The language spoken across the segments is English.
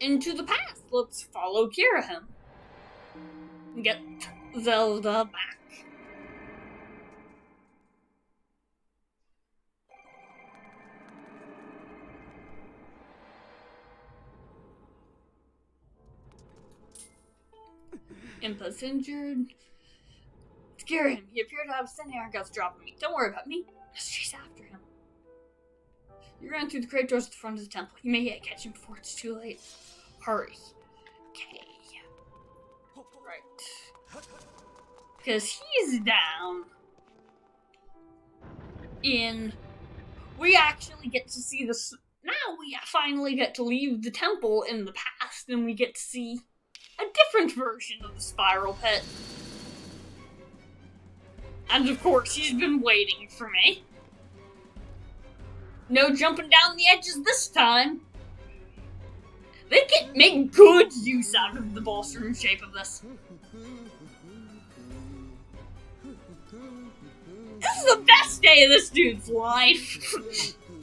into the past. Let's follow Ghirahim. Get Zelda back. Impa's injured. It's Ghirahim. He appeared to have thin hair and got dropping me. Don't worry about me. Let's chase after him. You ran through the great doors at the front of the temple. You may yet catch him before it's too late. Hurry. Okay. Right. Because he's down in... We actually get to see this... Now we finally get to leave the temple in the past, and we get to see a different version of the spiral pit. And of course, he's been waiting for me. No jumping down the edges this time. They can make good use out of the boss room shape of this. This is the best day of this dude's life.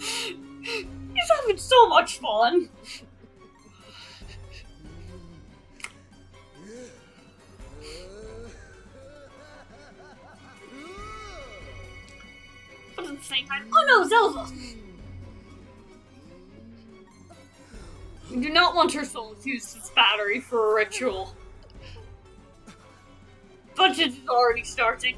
He's having so much fun. But at the same time, oh no, Zelda! We do not want her soul to use its battery for a ritual. But it is already starting.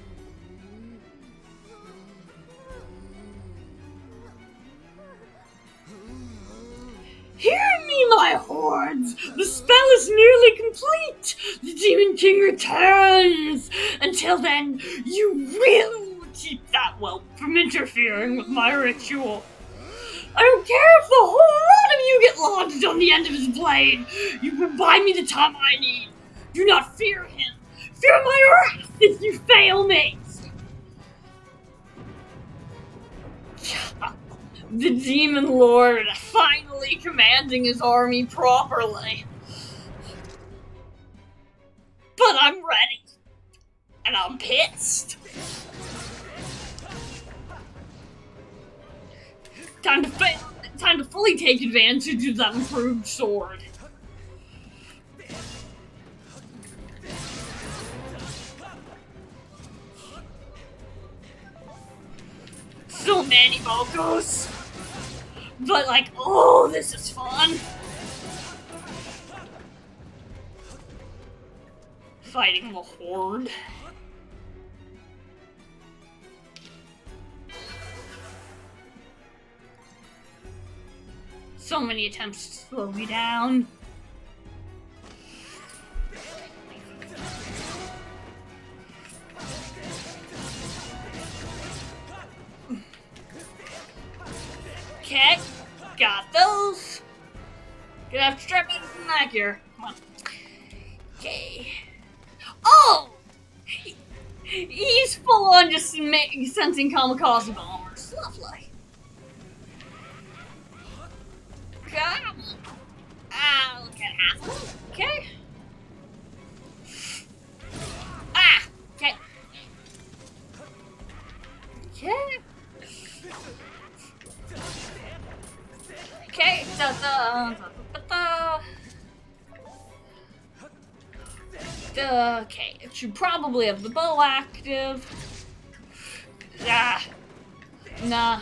Hear me, my hordes! The spell is nearly complete! The Demon King returns! Until then, you really will keep that whelp from interfering with my ritual. I don't care if the whole lot of you get lodged on the end of his blade. You can buy me the time I need. Do not fear him. Fear my wrath if you fail me. The Demon Lord finally commanding his army properly. But I'm ready. And I'm pissed. Time to fully take advantage of that improved sword. So many Bokos. But like, oh, this is fun. Fighting the horde. So many attempts to slow me down. Okay, got those. Gonna have to strap me from back here. Come on. Okay. Oh! He's full on just sensing kamikaze bombers. Lovely. Got him. I'll get half of them. Okay. Ah! Okay. Okay. Okay. Okay. It should probably have the bow active. Ah. Nah.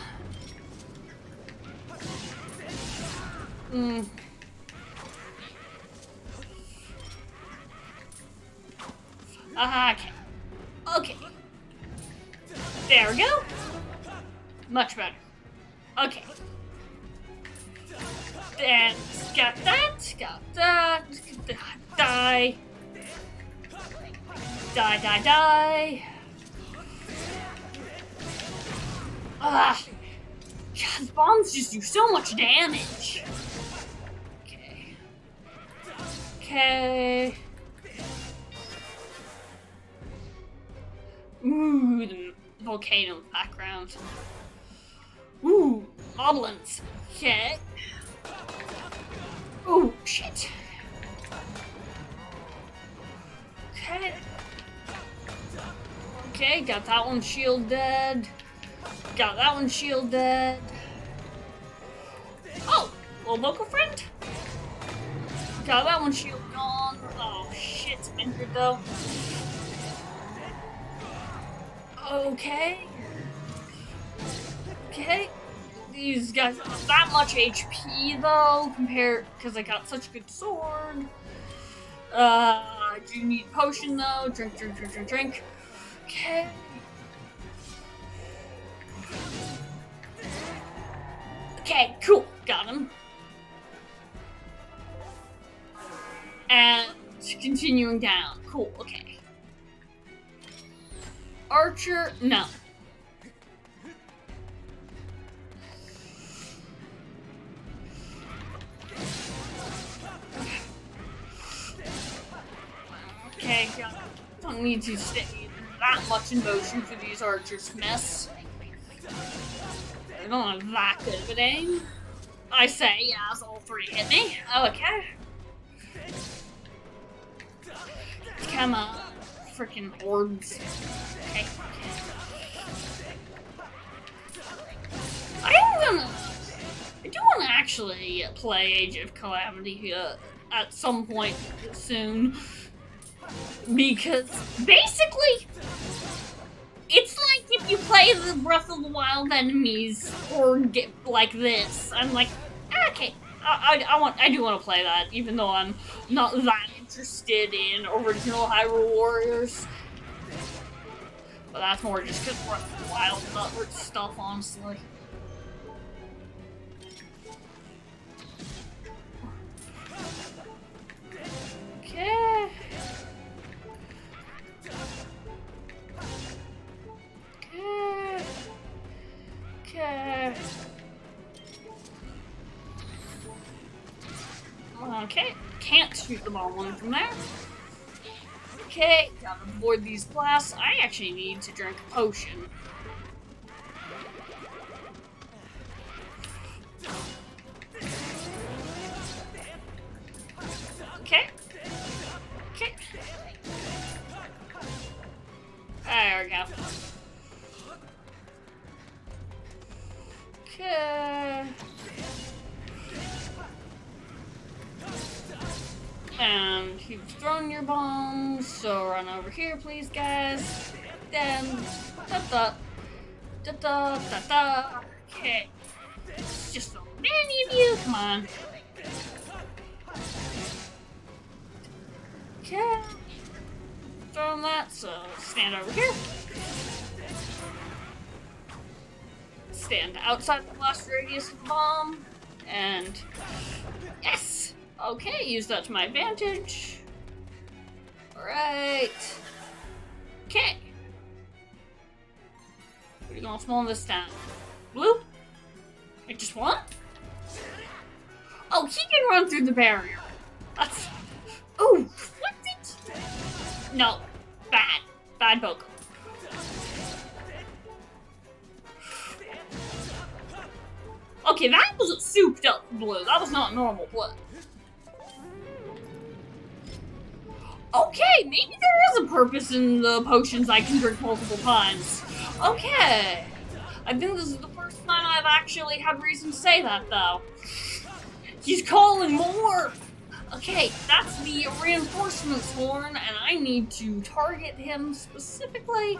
Okay. Okay. There we go. Much better. Okay. And got that. Got that. Die. Die, die, die. Ah. God, bombs just do so much damage. Okay. Okay. Ooh, the volcano in the background. Ooh, moblins. Okay. Ooh, shit. Okay. Okay, got that one shield dead. Got that one shield dead. Oh, little local friend? Got that one shield gone. Oh shit, injured though. Okay. Okay. These guys don't have that much HP though, compared because I got such a good sword. I do need potion though. Drink, drink, drink, drink, drink. Okay. Okay, cool. Got him. And continuing down. Cool, okay. Archer, no. Okay, don't need to stay that much in motion for these archers to miss. I don't have that good of an aim. I say, as all three hit me. Okay. Come on, freaking hordes. Okay. I do want to actually play Age of Calamity at some point soon. Because basically, it's like if you play the Breath of the Wild enemies or get like this. I'm like, okay, I do want to play that, even though I'm not that interested in original Hyrule Warriors. But that's more just because Breath of the Wild is not worth stuff, honestly. Okay. Okay. Okay. Can't shoot the ball one from there. Okay, gotta avoid these blasts. I actually need to drink a potion. Okay. Okay. There we go. Okay. And you've thrown your bombs, so run over here, please, guys. Then, da-da. Da-da, da-da. Okay. It's just so many of you. Come on. Okay. Throwing that, so stand over here. Stand outside the blast radius of the bomb. And yes! Okay, use that to my advantage. Alright. Okay. We're gonna slow this down. Blue? I just won? Oh, he can run through the barrier. That's... Oh, what did... No. Bad. Bad Boko. Okay, that was souped up blue. That was not normal blue. Okay, maybe there is a purpose in the potions I can drink multiple times. Okay. I think this is the first time I've actually had reason to say that, though. He's calling more! Okay, that's the reinforcement sworn, and I need to target him specifically.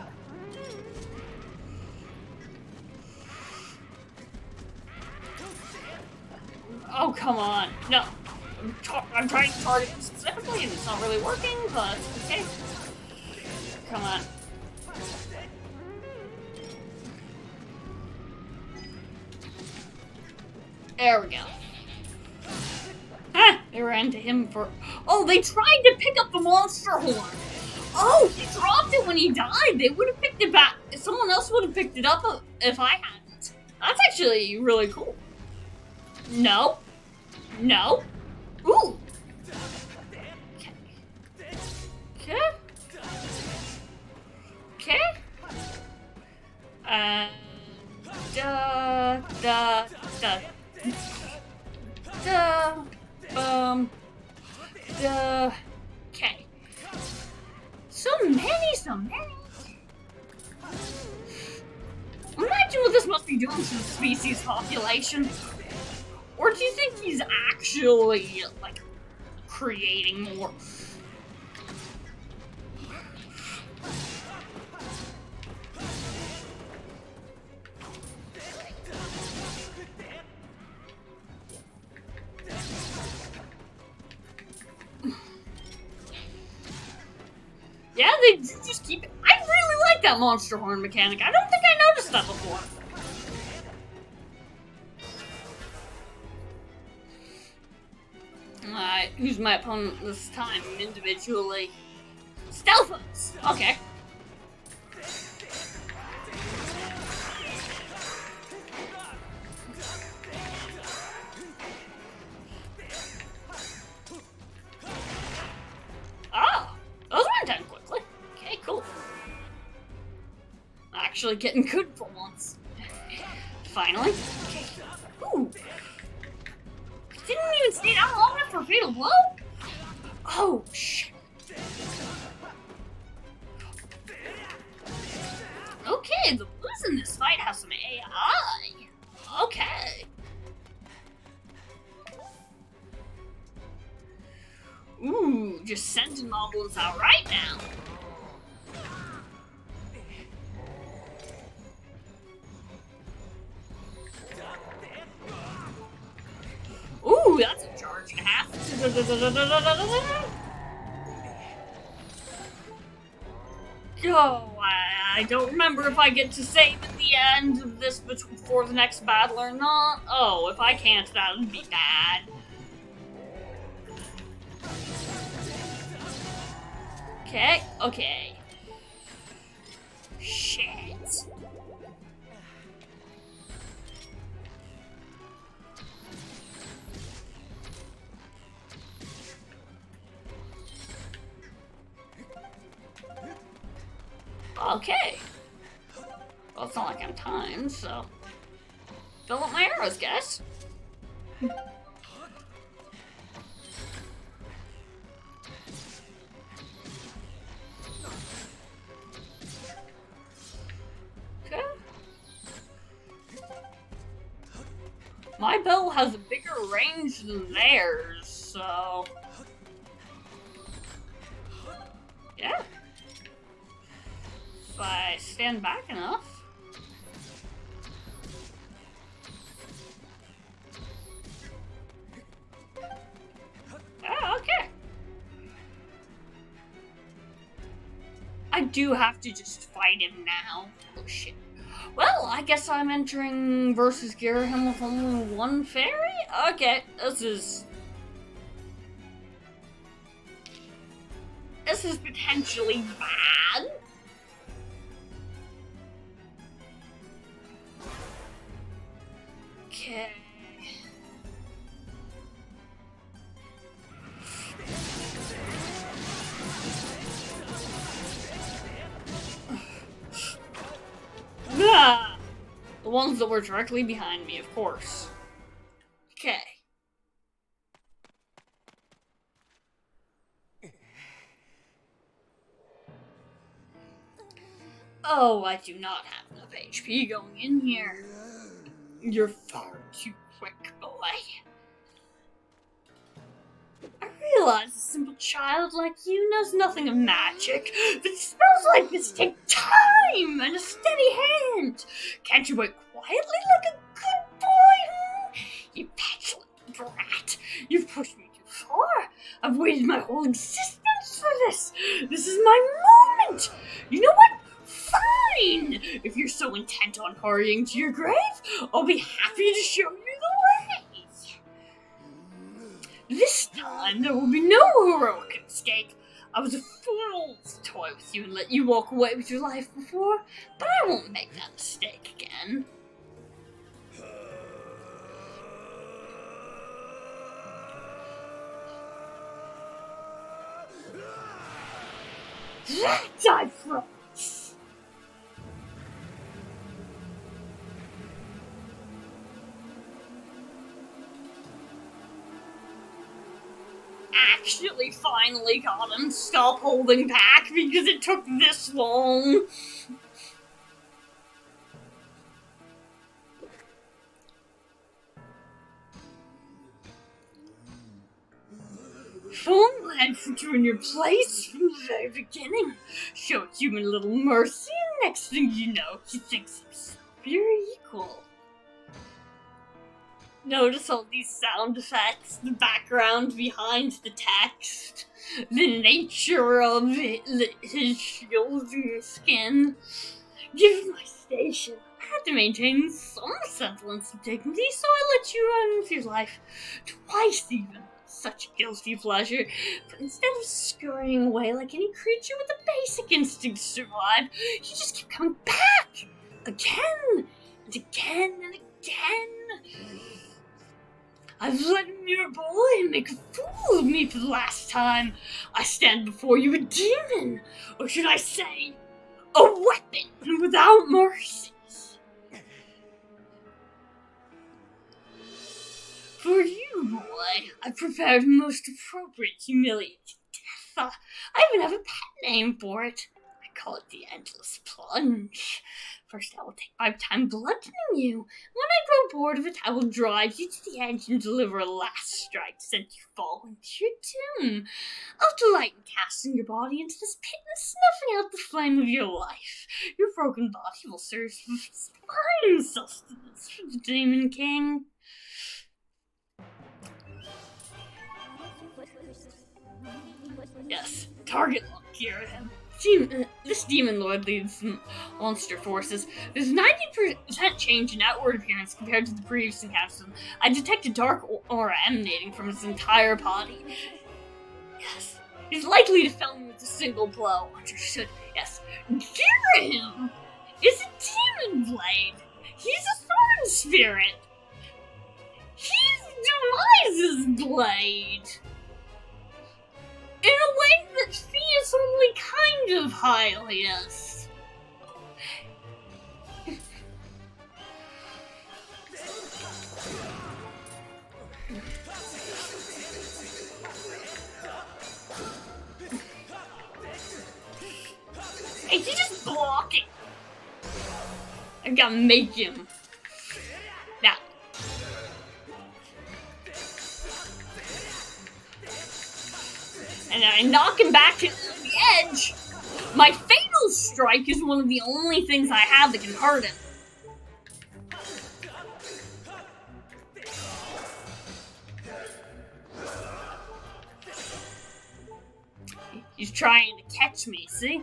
Oh, come on. No. I'm trying to target him specifically, and it's not really working, but okay. Come on. There we go. Ah! They ran to him for... Oh, they tried to pick up the monster horn! Oh, he dropped it when he died! They would have picked it back... Someone else would have picked it up if I hadn't. That's actually really cool. No. No. Ooh. Okay. Okay. Okay. Da. Okay. So many. Imagine what this must be doing to the species population. Or do you think he's actually, like, creating more. Yeah, they just keep it. I really like that monster horn mechanic. I don't think I noticed that before. Alright, who's my opponent this time individually? Stealthos! Okay. Oh! Those went done quickly. Okay, cool. Actually getting good for once. Finally. Okay. Ooh! Didn't even stay down long enough for a fatal blow? Oh, shit. Okay, the blues in this fight have some AI. Okay. Ooh, just sending moblins out right now. Ooh, that's a charge and a half. Oh, I don't remember if I get to save at the end of this before the next battle or not. Oh, if I can't, that would be bad. Okay, okay. Shit. Okay. Well, it's not like I'm timed, so... Fill up my arrows, guys. Okay. My bow has a bigger range than theirs, so... Yeah. If I stand back enough. Oh, okay. I do have to just fight him now. Oh shit. Well, I guess I'm entering versus Ghirahim with only one fairy? Okay, this is potentially bad. Okay. Ah, the ones that were directly behind me, of course. Okay. Oh, I do not have enough HP going in here. You're far too quick, boy. I realize a simple child like you knows nothing of magic, but spells like this take time and a steady hand. Can't you wait quietly like a good boy? You petulant brat. You've pushed me too far. I've waited my whole existence for this. This is my moment. You know what? Fine! If you're so intent on hurrying to your grave, I'll be happy to show you the way. This time, there will be no heroic escape. I was a fool to toy with you and let you walk away with your life before, but I won't make that mistake again. That I promise. Actually finally got him. Stop holding back because it took this long. If only I'd put you in your place from the very beginning. Show a human a little mercy, and next thing you know, he thinks himself your equal. Notice all these sound effects, the background behind the text, the nature of his shield and skin. Given my station, I had to maintain some semblance of dignity, so I let you run with your life. Twice even. Such a guilty pleasure. But instead of scurrying away like any creature with a basic instinct to survive, you just kept coming back! Again! And again and again! I've let a mere boy make a fool of me for the last time. I stand before you a demon, or should I say, a weapon without mercies. For you, boy, I prepared a most appropriate humiliating death. I even have a pet name for it. I call it the Endless Plunge. First, I will take my time bludgeoning you. When I grow bored of it, I will drive you to the edge and deliver a last strike to send you falling to your doom. I'll delight in casting your body into this pit and snuffing out the flame of your life. Your broken body will serve as fine sustenance for the Demon King. Yes, target lock, Ghirahim. This demon lord leads monster forces. There's 90% change in outward appearance compared to the previous encounters. I detect a dark aura emanating from his entire body. Yes, he's likely to fell me with a single blow. Understood. Yes, Ghirahim is a demon blade. He's a thorn spirit. He's Demise's blade. In a way that feels only kind of highliest. Hey, he's just blocking. I gotta make him. Now. And then I knock him back to the edge. My fatal strike is one of the only things I have that can hurt him. He's trying to catch me, see?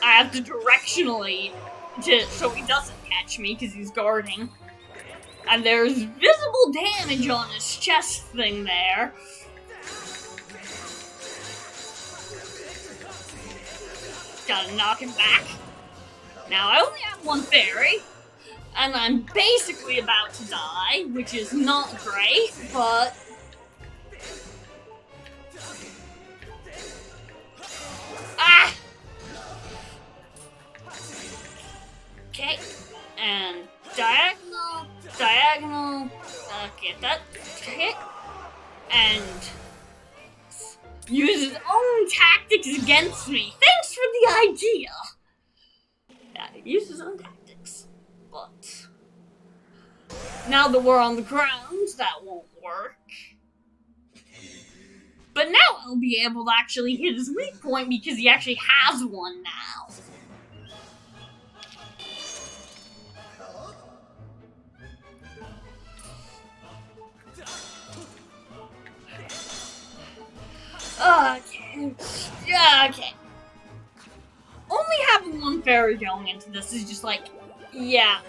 I have to directionally so he doesn't catch me because he's guarding. And there's visible damage on his chest thing there. Gotta knock him back. Now, I only have one fairy, and I'm basically about to die, which is not great, but... Ah! Okay, and diagonal, get that, okay, and use his own tactics against me. Thanks for the idea. Yeah, use his own tactics, but now that we're on the ground, that won't work. But now I'll be able to actually hit his weak point because he actually has one now. Okay. Yeah, okay. Only having one fairy going into this is just like, yeah,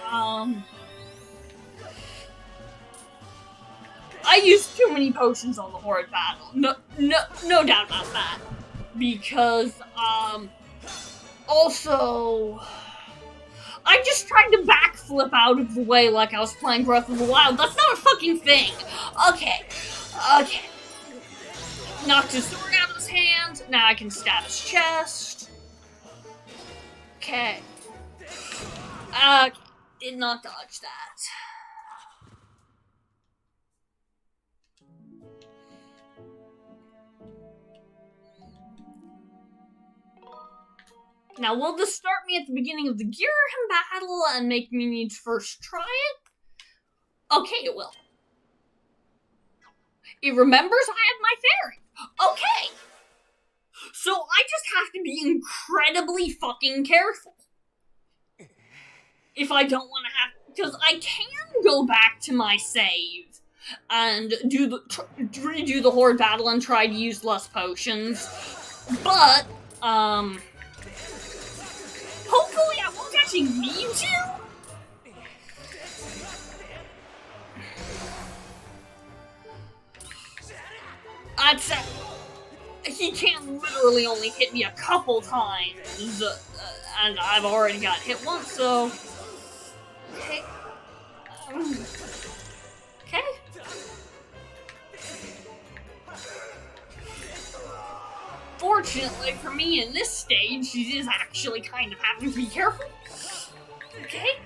I used too many potions on the Horde battle. No doubt about that. Because, also, I just tried to backflip out of the way like I was playing Breath of the Wild. That's not a fucking thing. Okay. Knocked his sword out of his hand. Now I can stab his chest. Okay. Did not dodge that. Now, will this start me at the beginning of the Ghirahim battle and make me need to first try it? Okay, it will. It remembers I have my fairy. Okay. So I just have to be incredibly fucking careful. If I don't want to have... Because I can go back to my save and redo the horde battle and try to use less potions. But, hopefully I won't actually need to. I'd say he can literally only hit me a couple times, and I've already got hit once, so... Okay. Okay. Fortunately for me, in this stage, she is actually kind of having to be careful. Okay.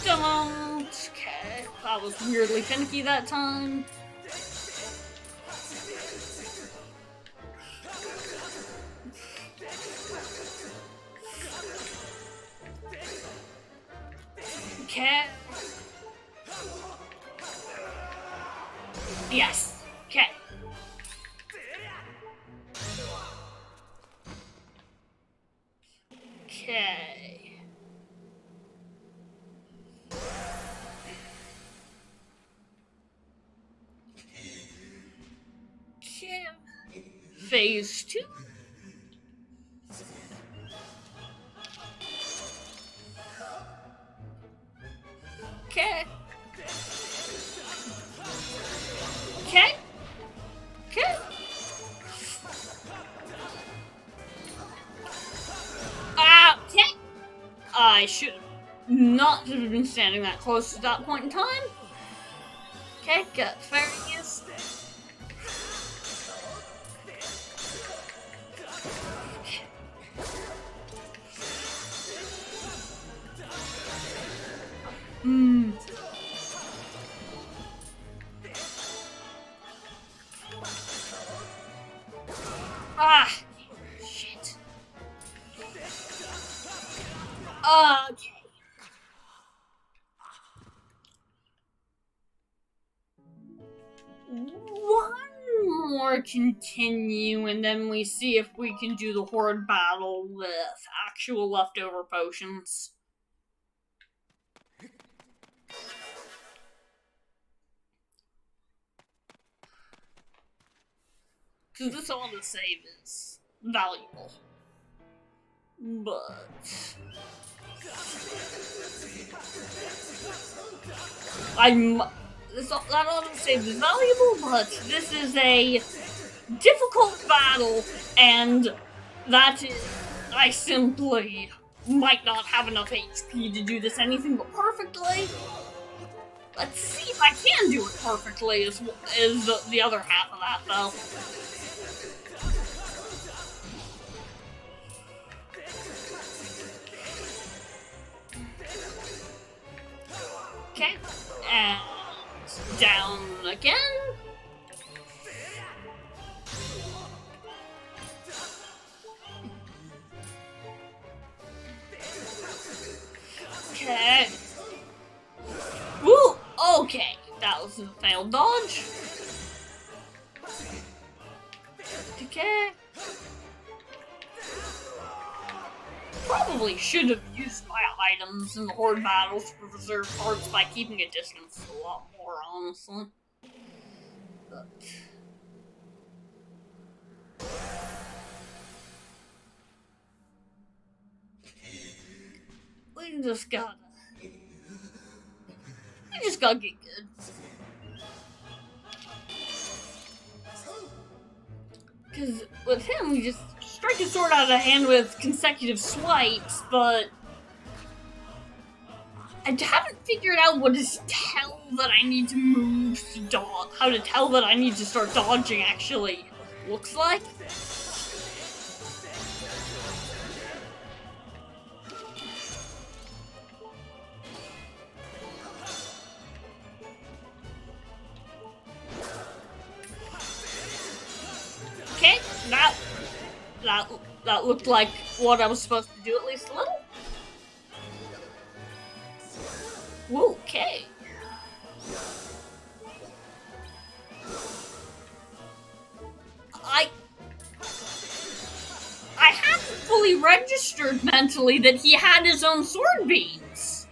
Don't. Okay. That was weirdly finicky that time. Okay. Yes. Okay. Okay. Okay. Phase 2. Okay. Okay. Okay. Okay. I should not have been standing that close at that point in time. Okay, got fairies. Ah, shit. Okay. One more continue, and then we see if we can do the horde battle with actual leftover potions. Because this autosave is valuable. But... that autosave is valuable, but this is a difficult battle, and that is... I simply might not have enough HP to do this anything but perfectly. Let's see if I can do it perfectly, is the other half of that, though. Okay, and down again. Okay. Woo! Okay, that was a failed dodge. Okay. Probably should have used my items in the horde battles to preserve hearts by keeping a distance a lot more, honestly. But... we just gotta get good. Because with him, we just strike his sword out of hand with consecutive swipes, but I haven't figured out what to tell that I need to move to dodge, how to tell that I need to start dodging actually looks like. Okay, that looked like what I was supposed to do, at least a little. Whoa, okay. actually registered mentally that he had his own sword beams.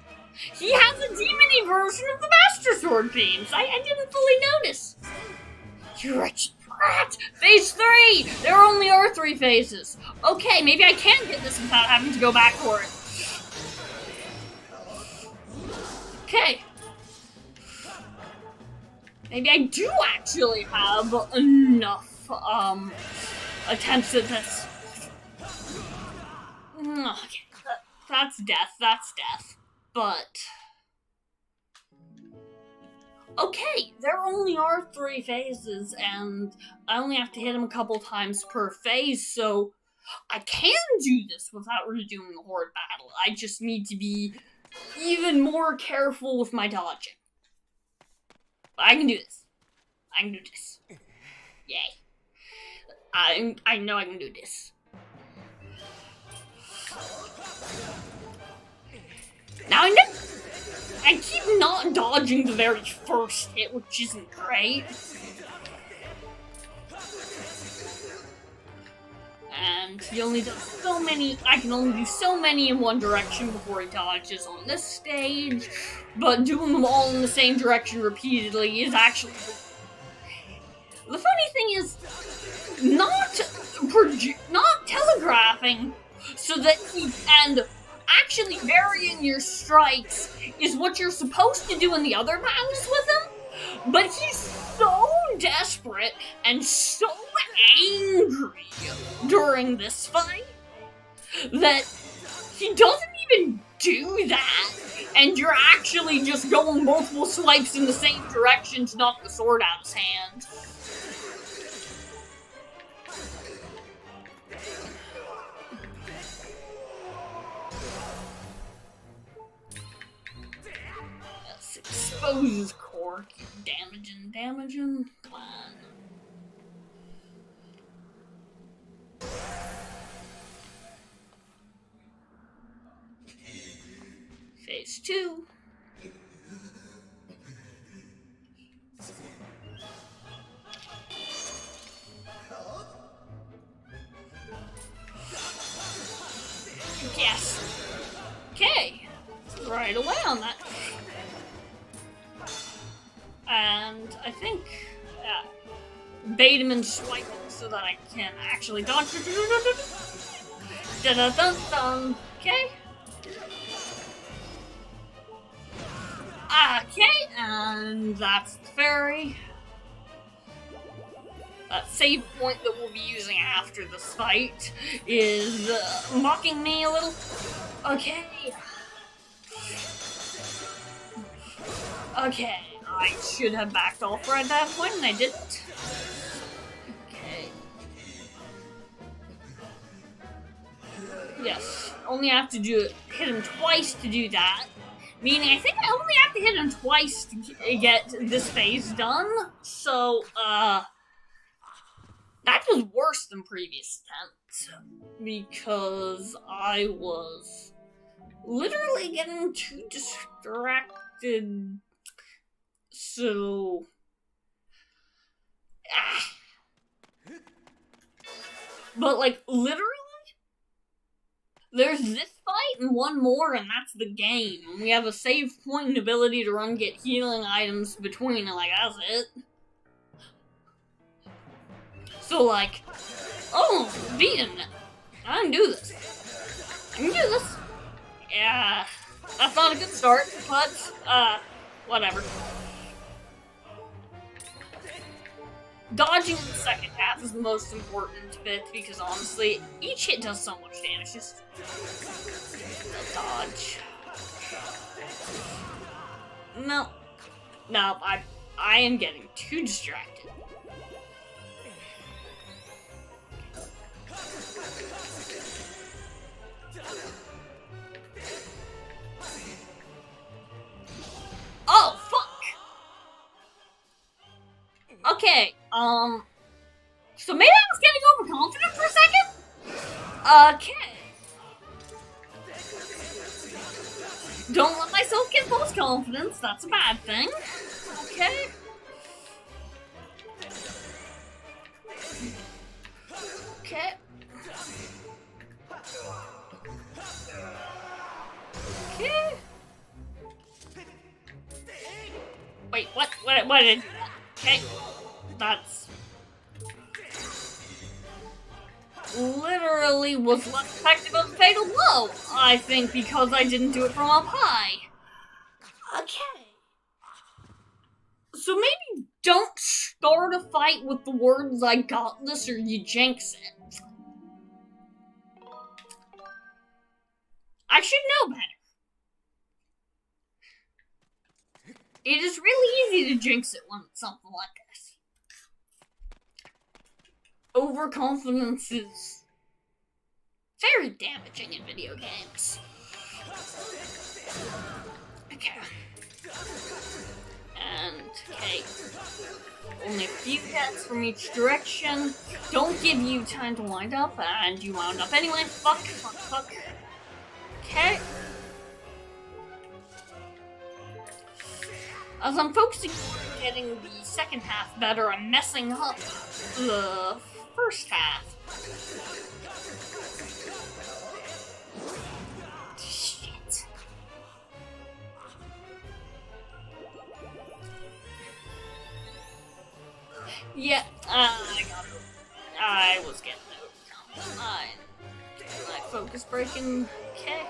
He has a demony version of the Master Sword Beams. I didn't fully notice. You wretched brat! Phase 3! There only are 3 phases. Okay, maybe I can get this without having to go back for it. Okay. Maybe I do actually have enough, attempts at this. Okay, that's death. But... okay, there only are 3 phases, and I only have to hit him a couple times per phase, so I can do this without redoing the Horde battle. I just need to be even more careful with my dodging. But I can do this. Yay. I know I can do this. Now I know! I keep not dodging the very first hit, which isn't great. And he only does so many, I can only do so many in one direction before he dodges on this stage, but doing them all in the same direction repeatedly is actually... the funny thing is, not telegraphing so that he, and actually varying your strikes is what you're supposed to do in the other battles with him, but he's so desperate and so angry during this fight that he doesn't even do that, and you're actually just going multiple swipes in the same direction to knock the sword out of his hand. Let's expose his core. Keep damaging. Come on. Phase 2. Yes. Okay. Right away on that. And I think bait him and swipe him so that I can actually dodge. Da-da-dun-dun. Okay. Okay, and that's the fairy. That save point that we'll be using after this fight is mocking me a little. Okay. Okay, I should have backed off right at that point, and I didn't. Okay. Yes, only have to hit him twice to do that. Meaning, I think I only have to hit him twice to get this phase done. So, that was worse than previous attempts. Because I was literally getting too distracted. So... But, like, literally, there's this fight and one more, and that's the game. And we have a save point and ability to get healing items between, and, like, that's it. So, like, oh, beat him now. I can do this. Yeah, that's not a good start, but, whatever. Dodging in the second half is the most important bit, because honestly, each hit does so much damage. Just dodge. No, I am getting too distracted. Oh, fuck! Okay, so maybe I was getting overconfident for a second? Okay. Don't let myself get false confidence, that's a bad thing. Okay. Okay. What did I do that? Okay. That's... literally was less effective of a fatal blow, I think, because I didn't do it from up high. Okay. So maybe don't start a fight with the words "I got this" or you jinx it. I should know better. It is really easy to jinx it when it's something like this. Overconfidence is very damaging in video games. Okay. And, okay. Only a few hits from each direction. Don't give you time to wind up, and you wound up anyway. Fuck. Okay. As I'm focusing on getting the second half better, I'm messing up the first half. Shit. Yeah, I got it. I was getting it. My focus breaking. Okay.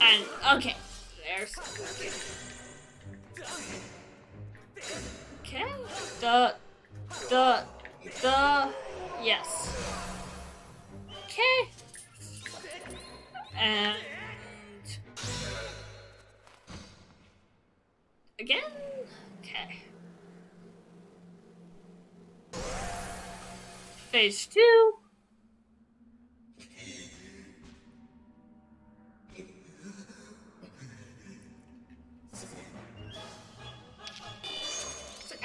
And, okay, there's... Okay, yes. Okay. And... again? Okay. Phase 2.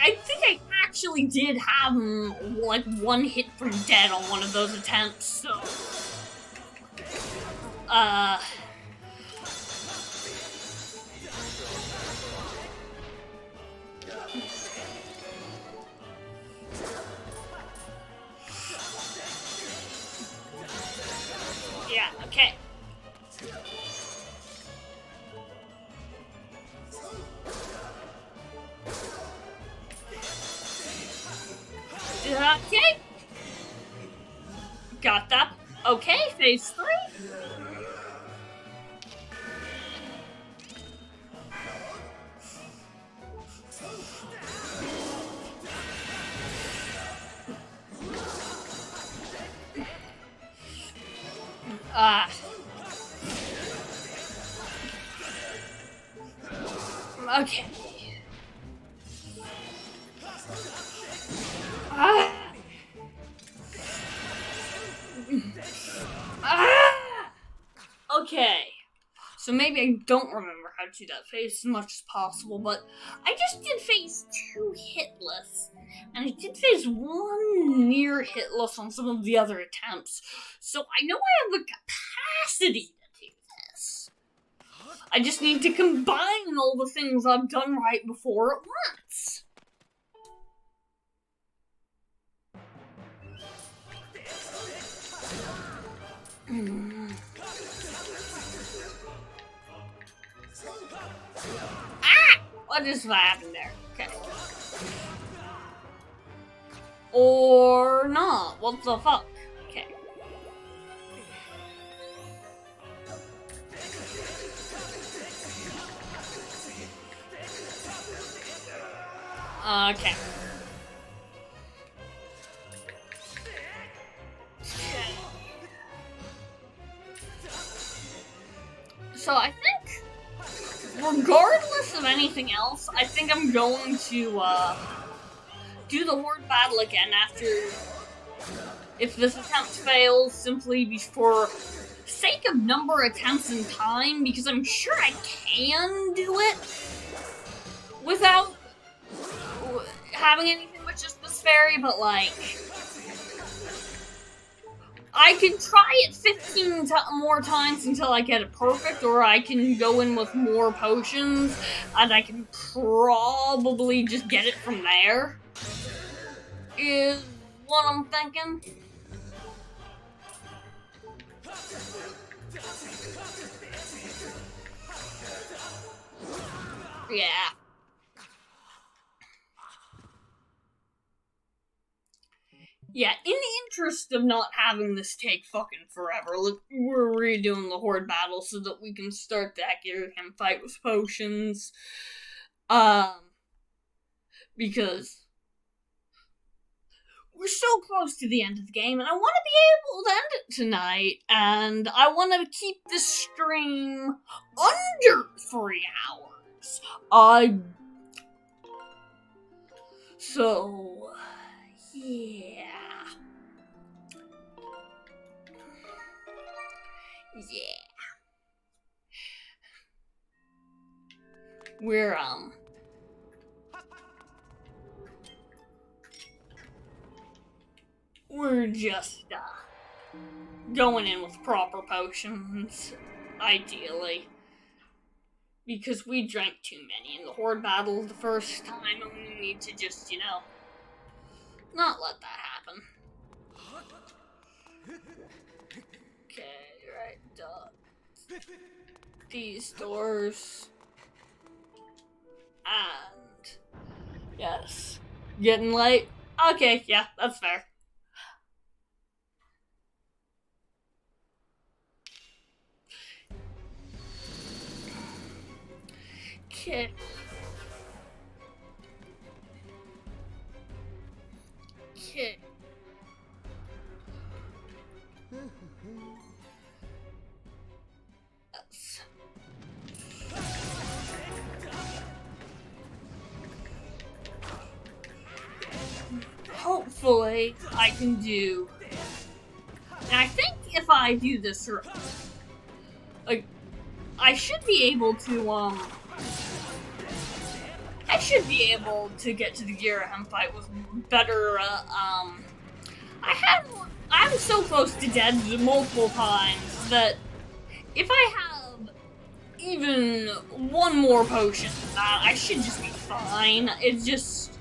I think I actually did have like one hit from dead on one of those attempts, so yeah, okay. Okay. Got that. Okay, phase 3. Okay. Okay. So maybe I don't remember how to do that phase as much as possible, but I just did phase 2 hitless, and I did phase 1 near hitless on some of the other attempts, so I know I have the capacity to do this. I just need to combine all the things I've done right before at once. What just happened there? Okay. Or not. What the fuck? Okay. Okay. So I think, regardless of anything else, I think I'm going to do the horde battle again after, if this attempt fails, simply for sake of number of attempts and time, because I'm sure I can do it without having anything but just this fairy, but like, I can try it 15 more times until I get it perfect, or I can go in with more potions, and I can probably just get it from there. is what I'm thinking. Yeah. Yeah, in the interest of not having this take fucking forever, look, we're redoing the Horde battle so that we can start that Ghirahim fight with potions. Because we're so close to the end of the game, and I want to be able to end it tonight, and I want to keep this stream under 3 hours. So, yeah. We're just, going in with proper potions, ideally. Because we drank too many in the Horde battle the first time, and we need to just, not let that happen. Okay, right, these doors. And, yes. Getting late? Okay, yeah, that's fair. Okay. Yes. Hopefully, I can do. And I think if I do this, I should be able to, I should be able to get to the Ghirahim fight with better, I'm so close to dead multiple times that if I have even one more potion than that, I should just be fine. It's just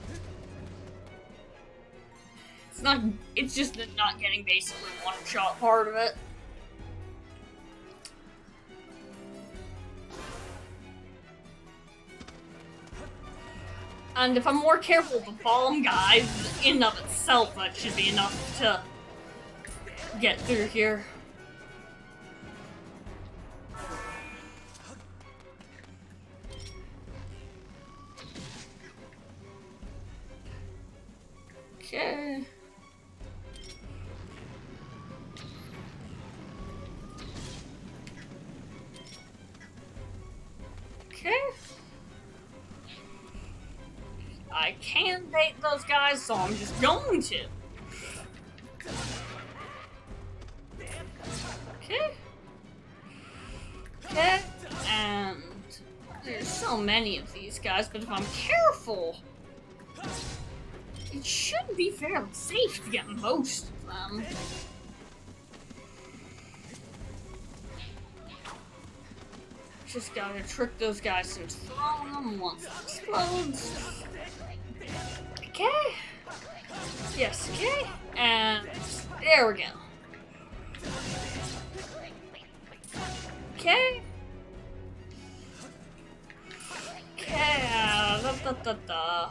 the not getting basically one-shot part of it. And if I'm more careful with the bomb guys, in and of itself, that should be enough to get through here. Okay. Okay. I can bait those guys, so I'm just going to. Okay. Okay. And there's so many of these guys, but if I'm careful, it should be fairly safe to get most of them. Just gotta trick those guys into throwing them once it explodes. Okay. Yes, okay. And there we go. Okay. Okay. Da.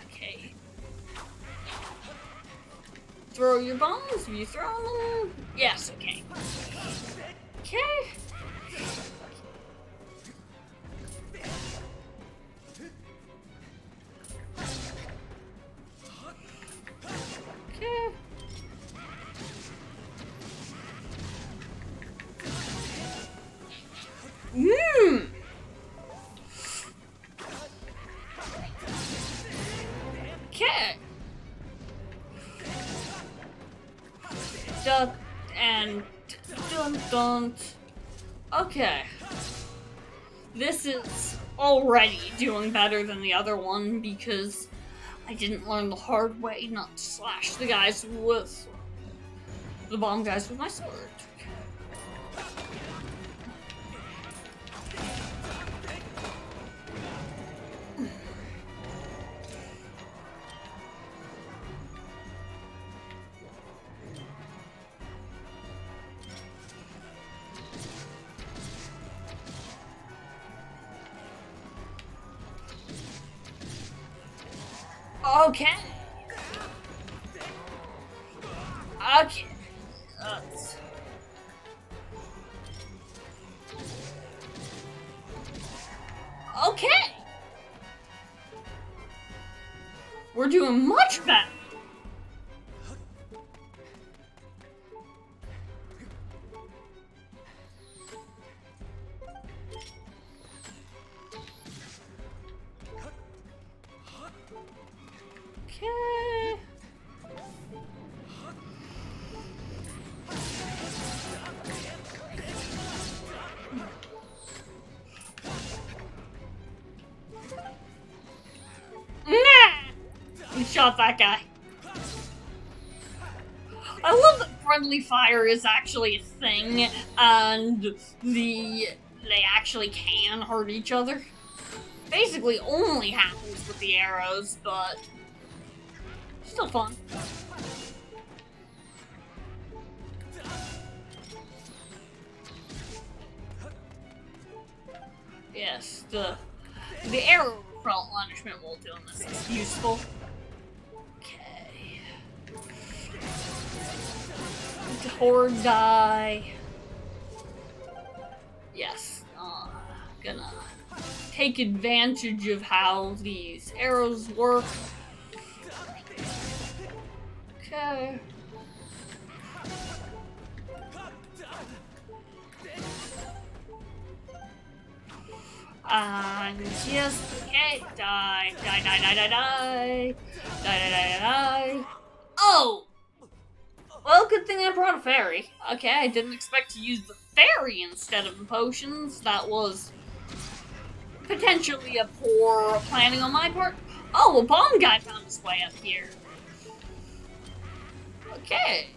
Okay. Throw your bombs. Have you thrown them? Yes, okay. Okay. Okay. Okay. And dun. Okay. This is already doing better than the other one because I didn't learn the hard way not to slash the guys with the bomb guys with my sword. Okay. Okay. Okay. We're doing much better. Okay. Nah! You shot that guy. I love that friendly fire is actually a thing, and they actually can hurt each other. Basically only happens with the arrows, but still fun. Yes, the arrow replenishment while doing this is useful. Okay. Horde die. Yes. Gonna take advantage of how these arrows work. Okay. And just okay, die. Oh! Well, good thing I brought a fairy. Okay, I didn't expect to use the fairy instead of the potions. That was potentially a poor planning on my part. Oh, a bomb guy found his way up here. Okay.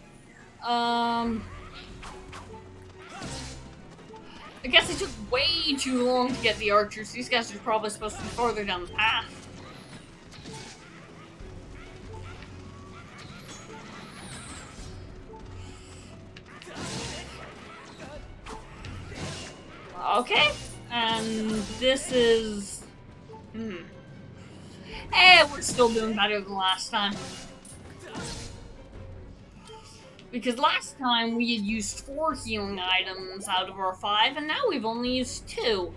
I guess it took way too long to get the archers. These guys are probably supposed to be farther down the path. Okay, and this is... we're still doing better than last time. Because last time we had used 4 healing items out of our 5, and now we've only used 2.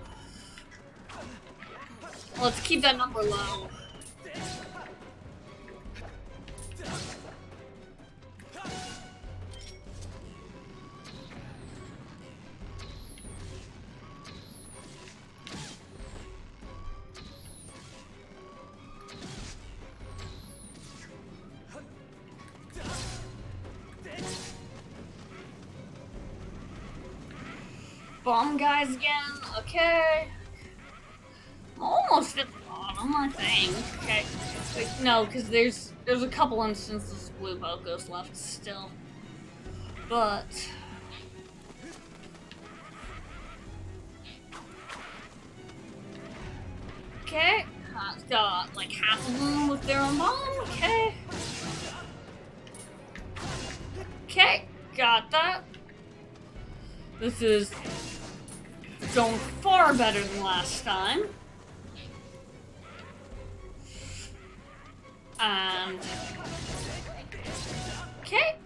Let's keep that number low. Bomb guys again, okay. I'm almost at the bottom, I think. Okay. Wait, no, because there's a couple instances of blue Bocos left still. But... okay. I've got like half of them with their own bomb, okay. Okay, got that. This is going far better than last time. And... okay.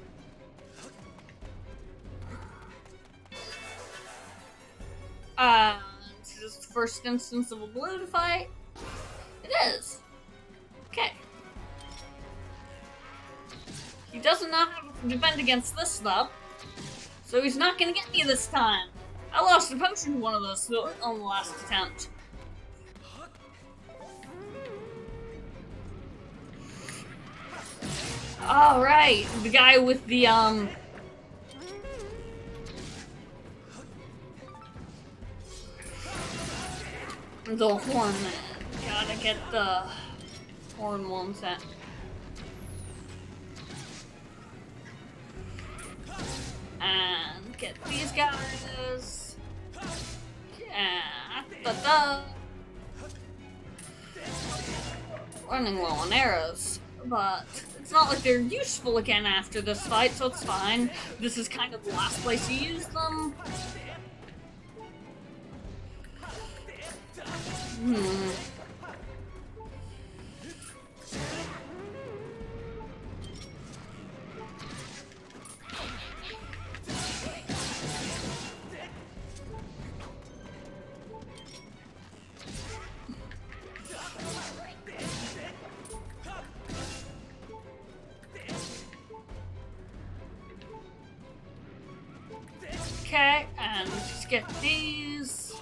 This is the first instance of a blue fight. It is. Okay. He doesn't know how to defend against this though. So he's not gonna get me this time. I lost a potion to one of those on the last attempt. Alright, the guy with the horn man. Gotta get the horn one set. And get these guys. Running low on arrows, but it's not like they're useful again after this fight, so it's fine. This is kind of the last place you use them. get these.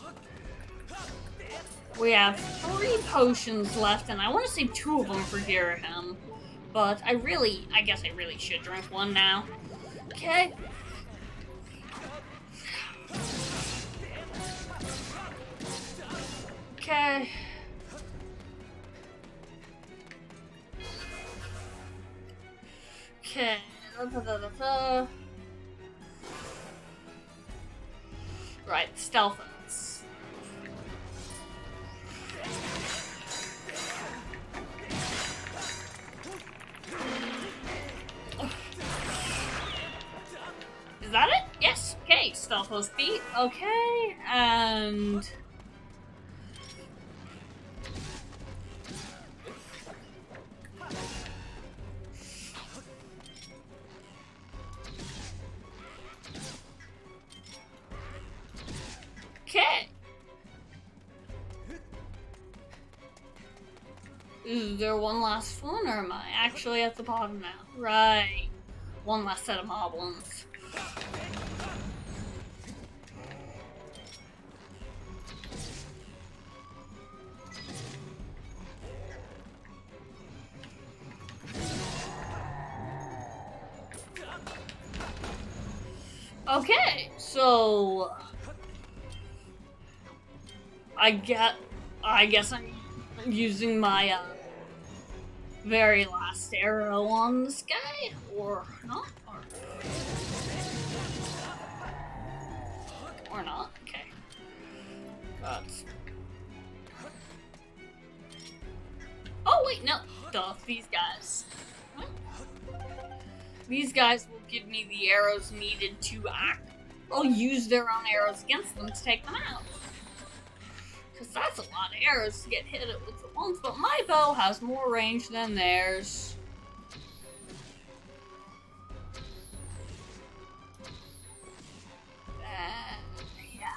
We have 3 potions left, and I want to save 2 of them for Ghirahim. But I guess I really should drink one now. Okay. Okay. Okay. Right, stealth. Is that it? Yes. Okay, stealth was beat. Okay, and okay. Is there one last one, or am I actually at the bottom now? Right. One last set of moblins. Okay, so I guess I'm using my very last arrow on this guy, or not, or not. Okay, oh wait, no, these guys. What? These guys will give me the arrows needed to act. I'll use their own arrows against them to take them out. Because that's a lot of arrows to get hit with at once, but my bow has more range than theirs. Yeah.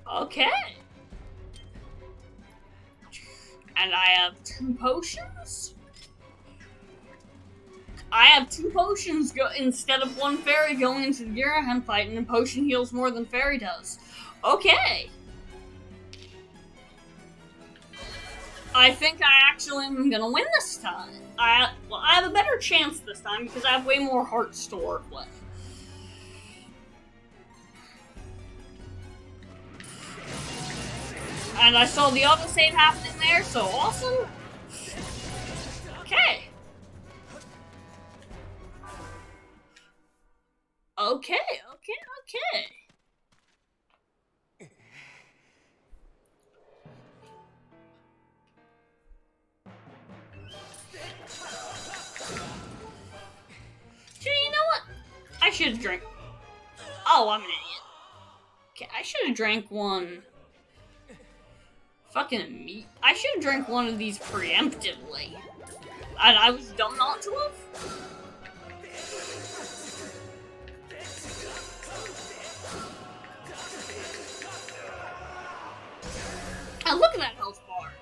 Okay. And I have 2 potions? I have 2 potions instead of 1 fairy going into the Ghirahim fight, and a potion heals more than fairy does. Okay. I think I actually am gonna win this time. I have a better chance this time because I have way more hearts to work with. And I saw the autosave happening there, so awesome. Okay. Okay. So you know what? I should drink. Oh, I'm an idiot. Okay, I should have drank one. Fucking meat. I should have drank one of these preemptively. And I was dumb not to have. And look at that health bar.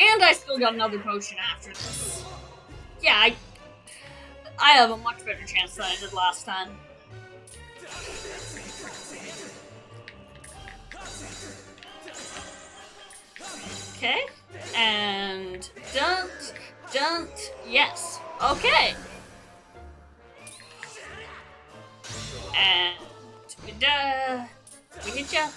And I still got another potion after this. Yeah, I have a much better chance than I did last time. Okay, and don't, yes, okay. And, we hit ya.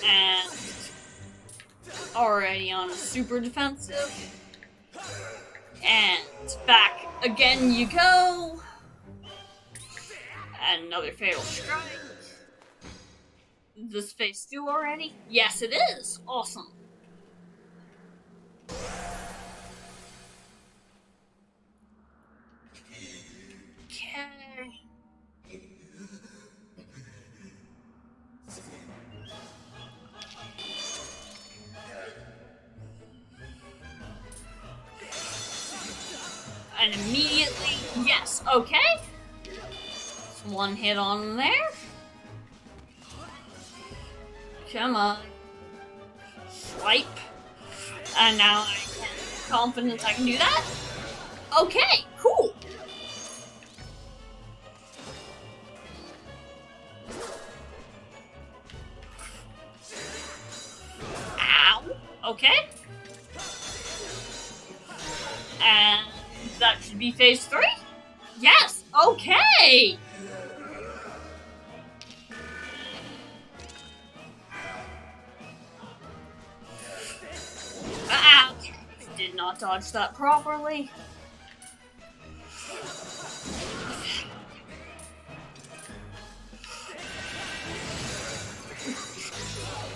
And, already on super defensive. And, back again you go. And another fatal strike. Is this phase 2 already? Yes, it is. Awesome. Okay. And immediately, yes, okay. One hit on there. Come on. Swipe. And now I'm confident I can do that. Okay, cool. Ow. Okay. And that should be phase 3? Yes, okay. Okay. Did not dodge that properly.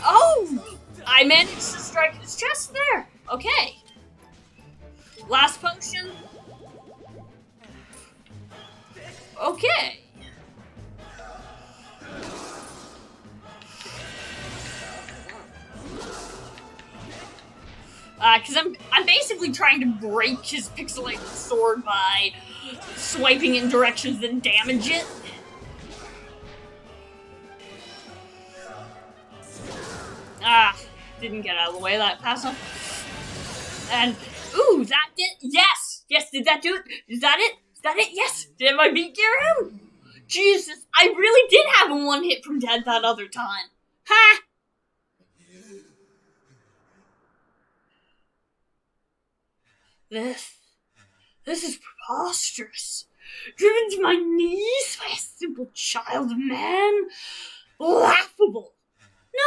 Oh! I managed to strike his chest there. Okay. Last potion. Okay. Because I'm basically trying to break his pixelated sword by swiping in directions that damage it. Didn't get out of the way that fast enough. And, ooh, that did, yes! Yes, did that do it? Is that it? Is that it? Yes! Did I beat Ghirahim? Jesus, I really did have him one hit from dead that other time. Ha! This is preposterous. Driven to my knees by a simple child of man? Laughable.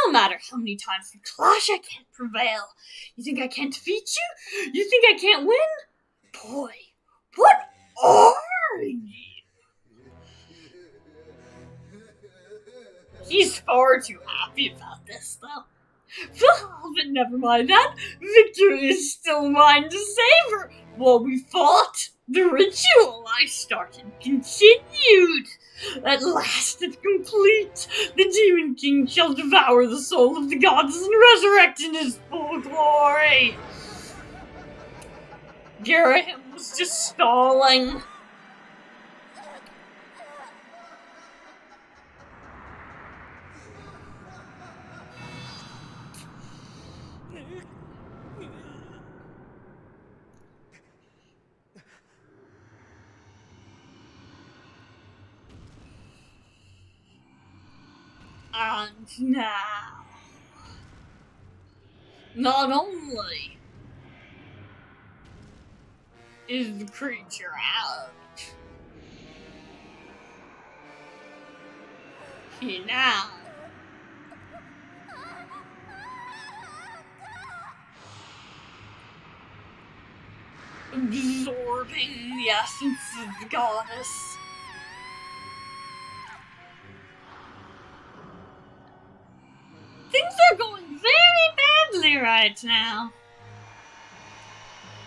No matter how many times we clash, I can't prevail. You think I can't defeat you? You think I can't win? Boy, what are you? He's far too happy about this, though. But never mind that. Victory is still mine to savor. While we fought, the ritual I started continued. At last it's complete. The Demon King shall devour the soul of the gods and resurrect in his full glory. Ghirahim was just stalling. And now, not only is the creature out, he now absorbing the essence of the goddess. Things are going very badly right now.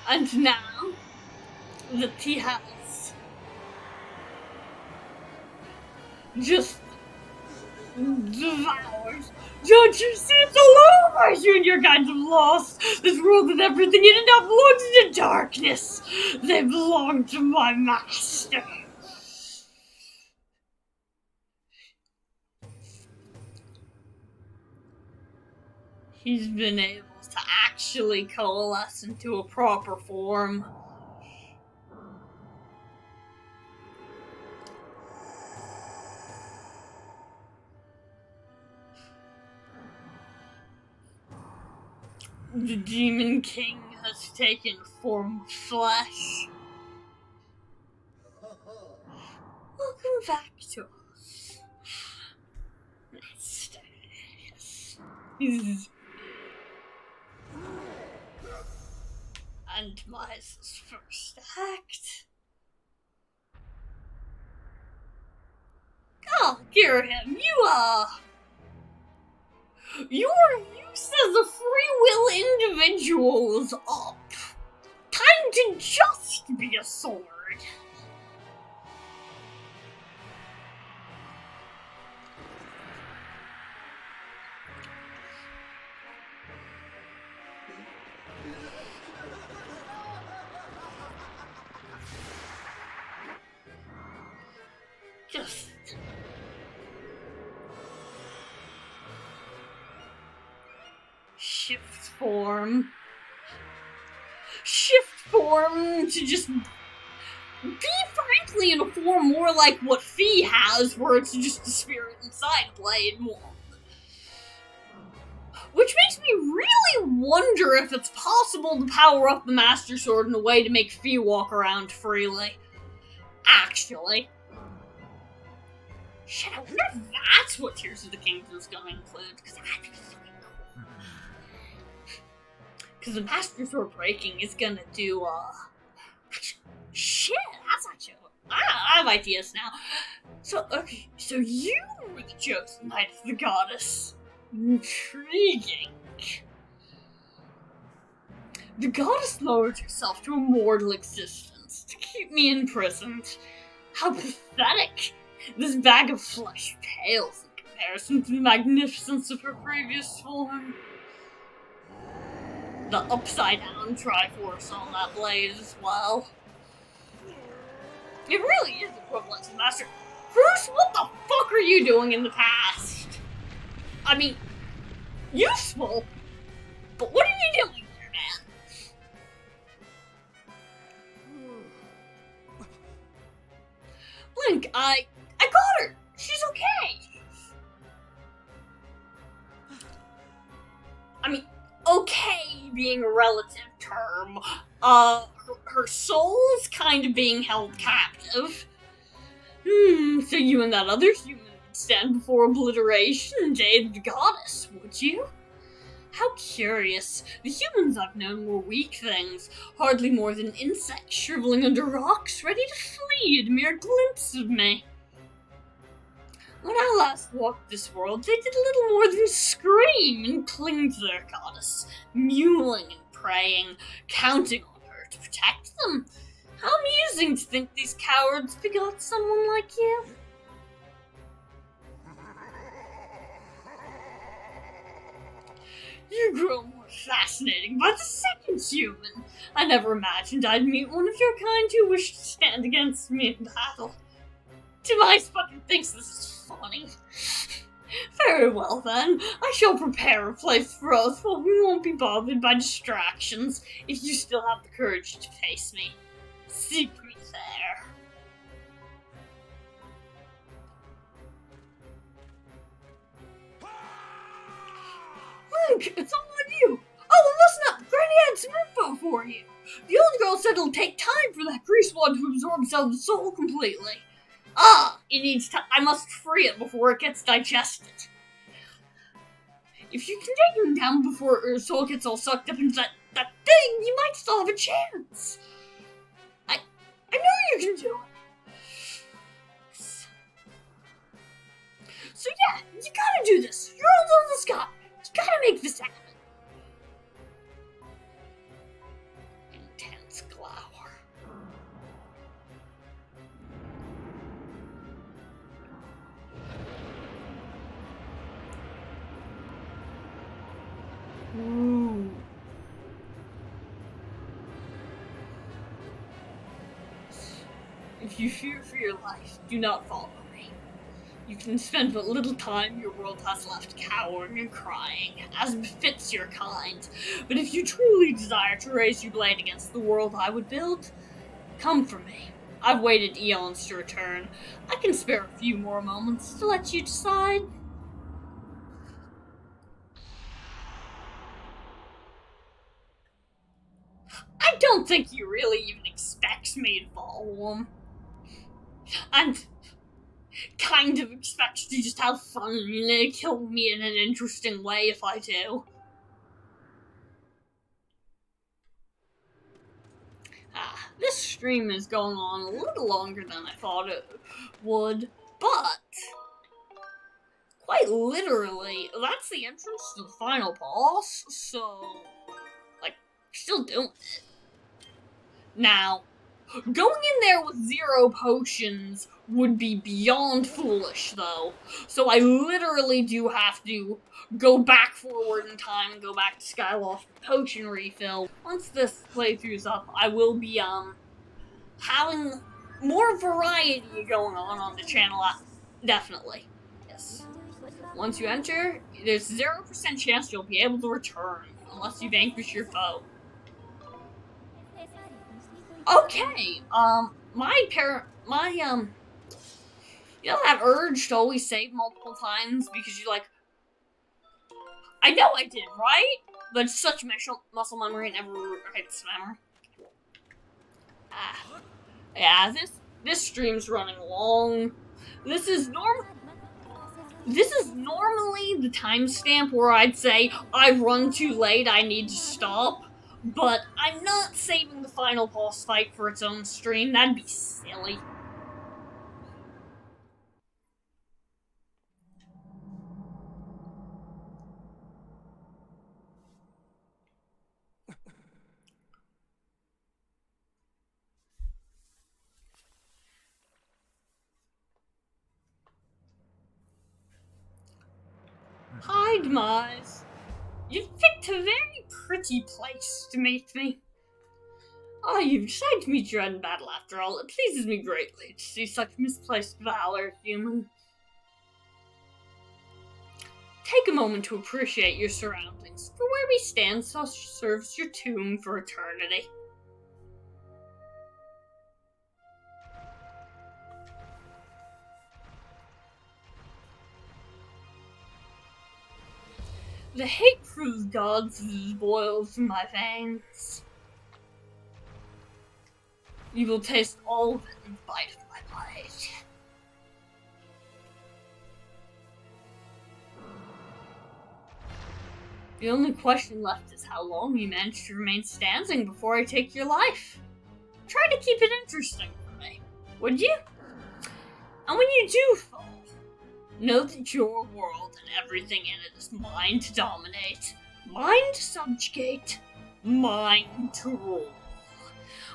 And now that he has just devoured. Don't you see it's all over? You and your kinds have lost this world and everything in it now belongs to darkness. They belong to my master. He's been able to actually coalesce into a proper form. The Demon King has taken form of flesh. Welcome back to us. Master. Yes. And Demise's first act. Oh, Ghirahim, your use as a free will individual is up. Time to just be a sword. Just... shift form. Shift form to just be frankly in a form more like what Fee has, where it's just the spirit inside played more. Which makes me really wonder if it's possible to power up the Master Sword in a way to make Fee walk around freely. Actually. Shit, I wonder if that's what Tears of the Kingdom is going to include, because that'd be fucking cool. Because the Master Sword breaking is gonna do, shit, that's actually... I have ideas now. So, okay, so you were the chosen knight of the goddess. Intriguing. The goddess lowered herself to a mortal existence to keep me imprisoned. How pathetic! This bag of flesh pales in comparison to the magnificence of her previous form. The upside-down Triforce on that blade as well. It really is equivalent to Master... Bruce, what the fuck are you doing in the past? I mean, useful, but what are you doing there, man? Link, I got her! She's okay! I mean, okay being a relative term. Her soul's kind of being held captive. So you and that other human would stand before obliteration and aid the goddess, would you? How curious. The humans I've known were weak things, hardly more than insects shriveling under rocks, ready to flee at a mere glimpse of me. When I last walked this world, they did little more than scream and cling to their goddess, mewling and praying, counting on her to protect them. How amusing to think these cowards begot someone like you. You grow more fascinating by the second human. I never imagined I'd meet one of your kind who wished to stand against me in battle. Demise fucking thinks this is funny. Very well then, I shall prepare a place for us where we won't be bothered by distractions if you still have the courage to face me. Seek me there. Link, it's all on you! Oh, listen up! Granny had some info for you! The old girl said it'll take time for that grease wand to absorb Zelda's soul completely. It needs time. I must free it before it gets digested. If you can take him down before her soul gets all sucked up into that thing, you might still have a chance. I know you can do it. So yeah, you gotta do this. You're all over the sky. You gotta make this happen. Intense glower. Ooh. If you fear for your life, do not follow me. You can spend what little time your world has left cowering and crying, as befits your kind. But if you truly desire to raise your blade against the world I would build, come for me. I've waited eons to return. I can spare a few more moments to let you decide. I don't think he really even expects me to follow him. And kind of expects to just have fun and kill me in an interesting way if I do. This stream is going on a little longer than I thought it would, but quite literally, that's the entrance to the final boss, so, like, still doing it. Now, going in there with 0 potions would be beyond foolish, though. So I literally do have to go back forward in time and go back to Skyward for potion refill. Once this playthrough's up, I will be, having more variety going on the channel, definitely. Yes. Once you enter, there's 0% chance you'll be able to return, unless you vanquish your foe. Okay, you know that urge to always save multiple times because you like, I know I did, right? But it's such muscle memory, it never hits memory. Yeah, this stream's running long. This is normally the timestamp where I'd say, I've run too late, I need to stop. But I'm not saving the final boss fight for its own stream, that'd be silly. Hi, Demise. You've picked a very pretty place to meet me. Ah, you've decided to meet your end in battle after all. It pleases me greatly to see such misplaced valor, human. Take a moment to appreciate your surroundings, for where we stand serves your tomb for eternity. The hate for the gods boils in my veins. You will taste all of it in the bite of my blade. The only question left is how long you manage to remain standing before I take your life. Try to keep it interesting for me, would you? And when you do fall, know that your world and everything in it is mine to dominate, mine to subjugate, mine to rule.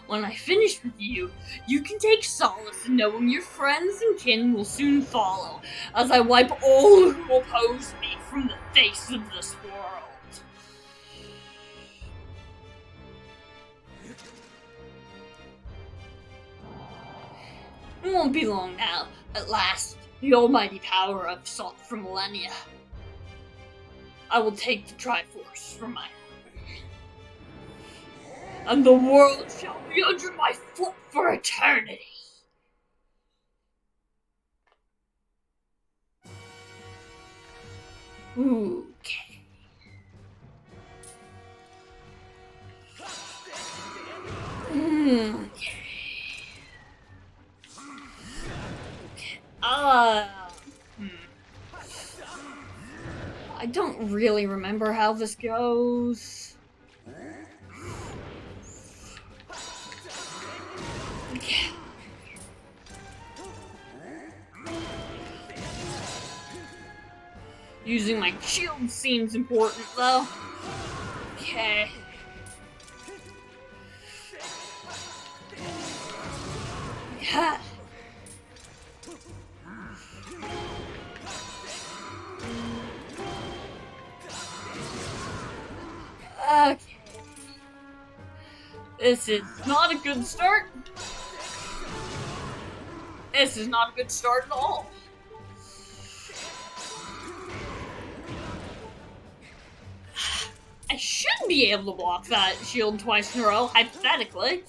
When I finish with you, you can take solace in knowing your friends and kin will soon follow, as I wipe all who oppose me from the face of this world. It won't be long now. At last, the almighty power I've sought for millennia. I will take the Triforce from my hand, and the world shall be under my foot for eternity. Okay. I don't really remember how this goes. Okay. Using my shield seems important, though. Okay. Yeah. Okay. This is not a good start. This is not a good start at all. I should be able to block that shield twice in a row, hypothetically.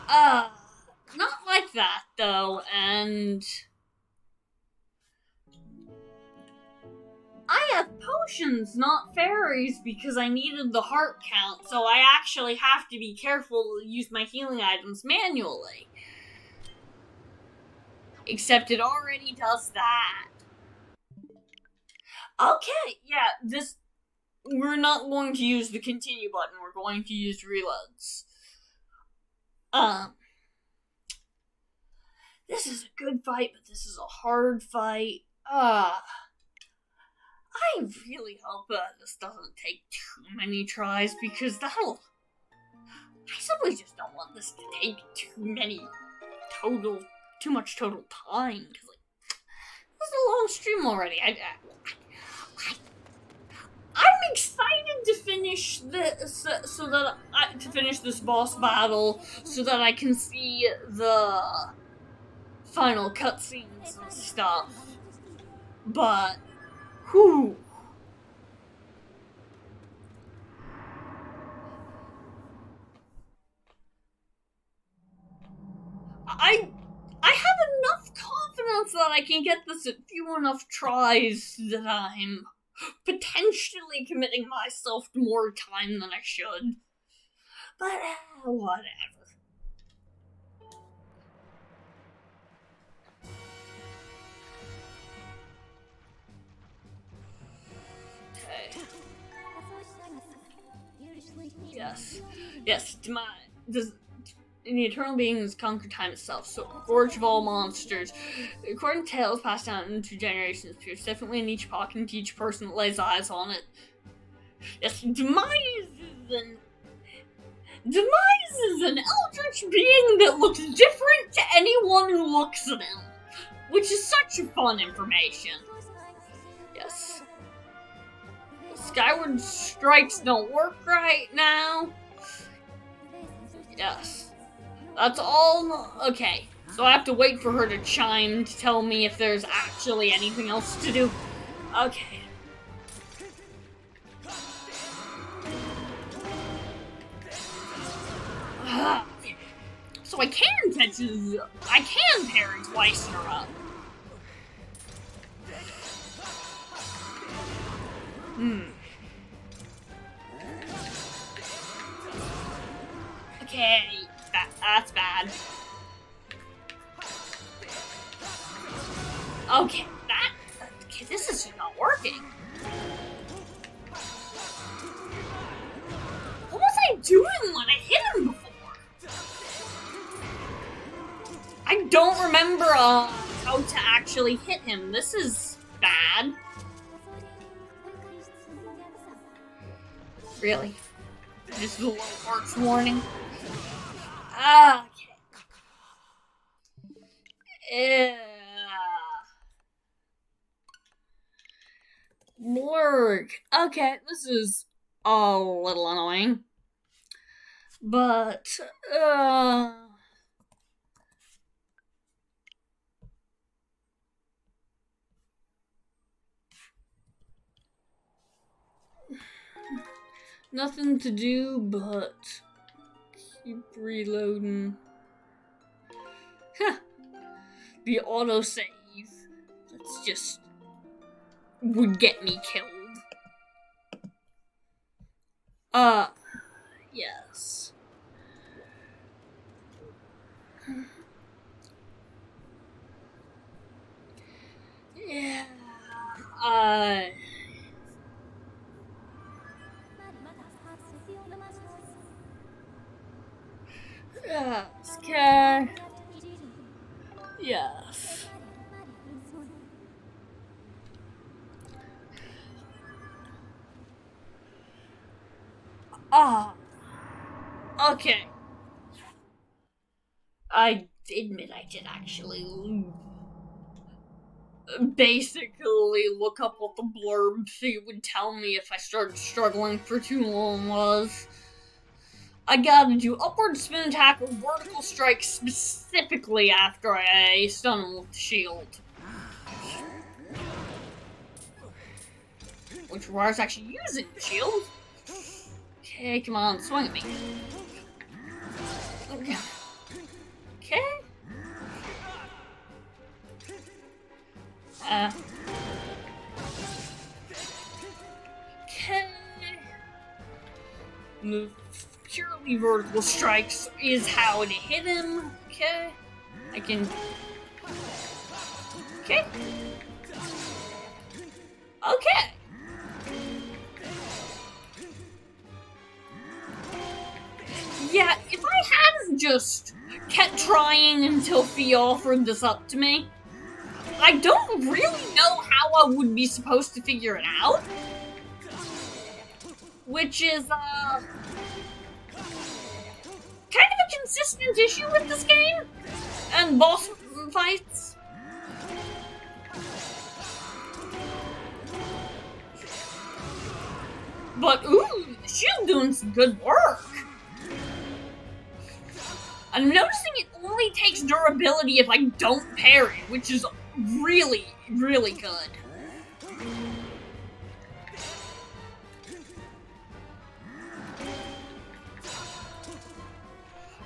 Not like that, though, and I have potions, not fairies, because I needed the heart count, so I actually have to be careful to use my healing items manually. Except it already does that. Okay, yeah, we're not going to use the continue button, we're going to use reloads. This is a good fight, but this is a hard fight. I really hope this doesn't take too many tries, because I simply just don't want this to take too much total time, because, this is a long stream already. I'm excited to finish this so that to finish this boss battle so that I can see the final cutscenes and stuff. But, whew. I have enough confidence that I can get this a few enough tries that I'm potentially committing myself to more time than I should. But, whatever. Okay. Yes, Demise. The eternal beings conquer time itself, so gorge of all monsters. According to tales passed down into generations, appears differently in each epoch and to each person that lays eyes on it. Yes, Demise is an eldritch being that looks different to anyone who looks at him, which is such fun information. Yes. Skyward strikes don't work right now. Yes. That's all. Okay. So I have to wait for her to chime to tell me if there's actually anything else to do. Okay. So I can parry twice in a row. Okay, that's bad. Okay, this is not working. What was I doing when I hit him before? I don't remember how to actually hit him. This is bad. Really? This is a low arts warning. Okay. Blurg. Okay, this is a little annoying. But, nothing to do but keep reloading. Huh. The autosave. That's just would get me killed. Yes. Yeah. Yes, okay. Yes. Okay. I admit I did actually basically look up what the blurb thing would tell me if I started struggling for too long was. I gotta do upward spin attack or vertical strike specifically after I stun him with the shield. Which requires actually using the shield. Okay, come on, swing at me. Okay. Okay. Okay. The purely vertical strikes is how to hit him. Okay. I can. Okay. Okay. Yeah, if I hadn't just kept trying until Fee offered this up to me, I don't really know how I would be supposed to figure it out. Which is, kind of a consistent issue with this game. And boss fights. But, ooh, the shield doing some good work. I'm noticing it only takes durability if I don't parry, which is really, really good.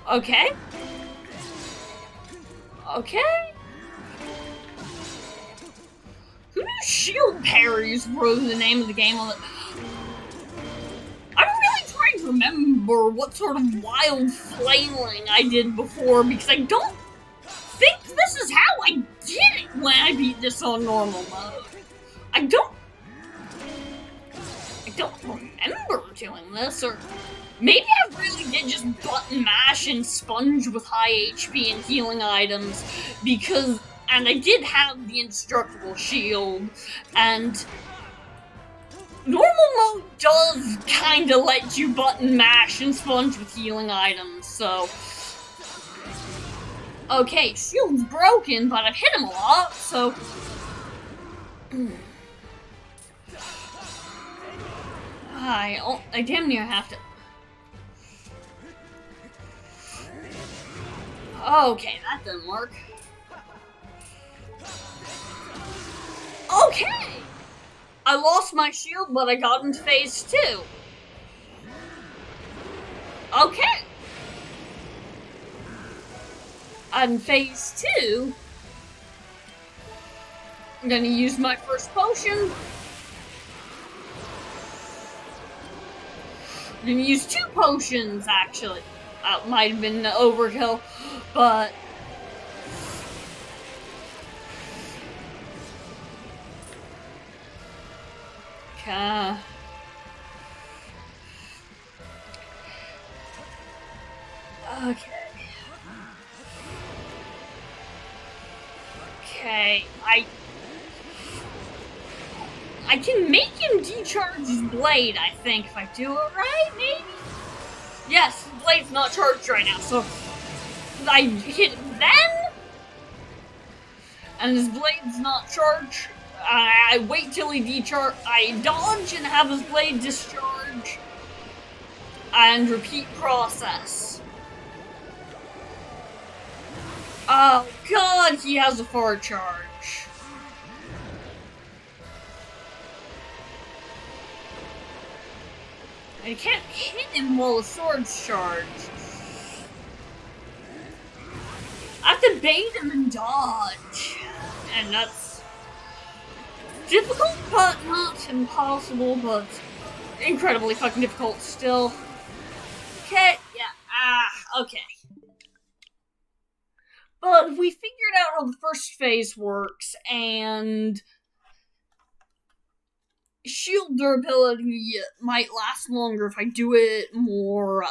Okay. Okay. Who knew shield parries were the name of the game on the... I'm really trying to remember what sort of wild flailing I did before, because I don't think this is how I did it when I beat this on normal mode. I don't remember doing this, or maybe I really did just button mash and sponge with high HP and healing items, and I did have the indestructible shield, and normal mode does kinda let you button mash and sponge with healing items, so... Okay, shield's broken, but I've hit him a lot, so... I damn near have to... Okay, that didn't work. Okay! I lost my shield, but I got into phase 2. Okay! On phase 2, I'm gonna use my first potion. I'm gonna use 2 potions, actually. That might have been overkill, but... Okay. Okay, I can make him decharge his blade, I think, if I do it right, maybe? Yes, his blade's not charged right now, so I hit him then, and his blade's not charged. I wait till he decharge, I dodge and have his blade discharge, and repeat process. Oh god, he has a forward charge. I can't hit him while the sword's charged. I have to bait him and dodge. And that's difficult, but not impossible, but incredibly fucking difficult still. Okay, yeah, okay. But we figured out how the first phase works, and shield durability might last longer if I do it more,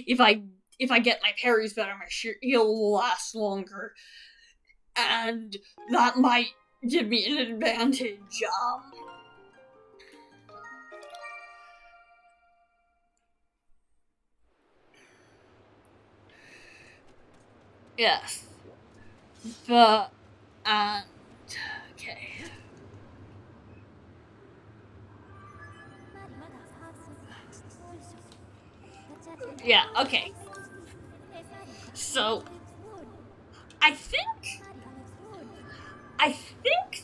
if I get my parries better, my shield will last longer, and that might give me an advantage, yes, but, okay. Yeah, okay. So, I think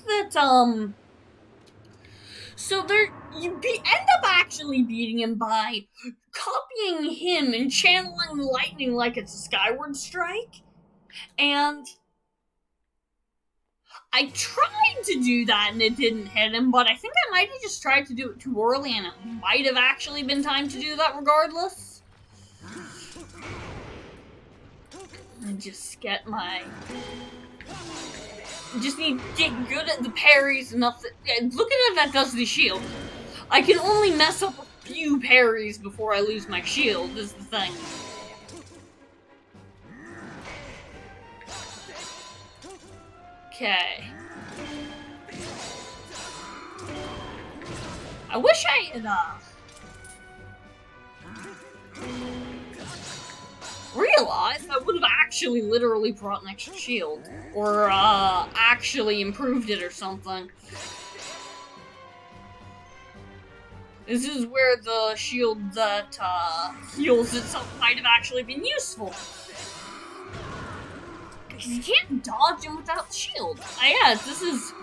that, so you end up actually beating him by copying him and channeling the lightning like it's a Skyward strike, and I tried to do that and it didn't hit him, but I think I might have just tried to do it too early, and it might have actually been time to do that regardless. And just get my... Just need to get good at the parries enough that... Look at it, that does the shield. I can only mess up a few parries before I lose my shield, is the thing. Okay. I wish I had, realized I would have actually literally brought an extra shield. Or, actually improved it or something. This is where the shield that heals itself might have actually been useful. Because you can't dodge him without the shield. Yeah, this is...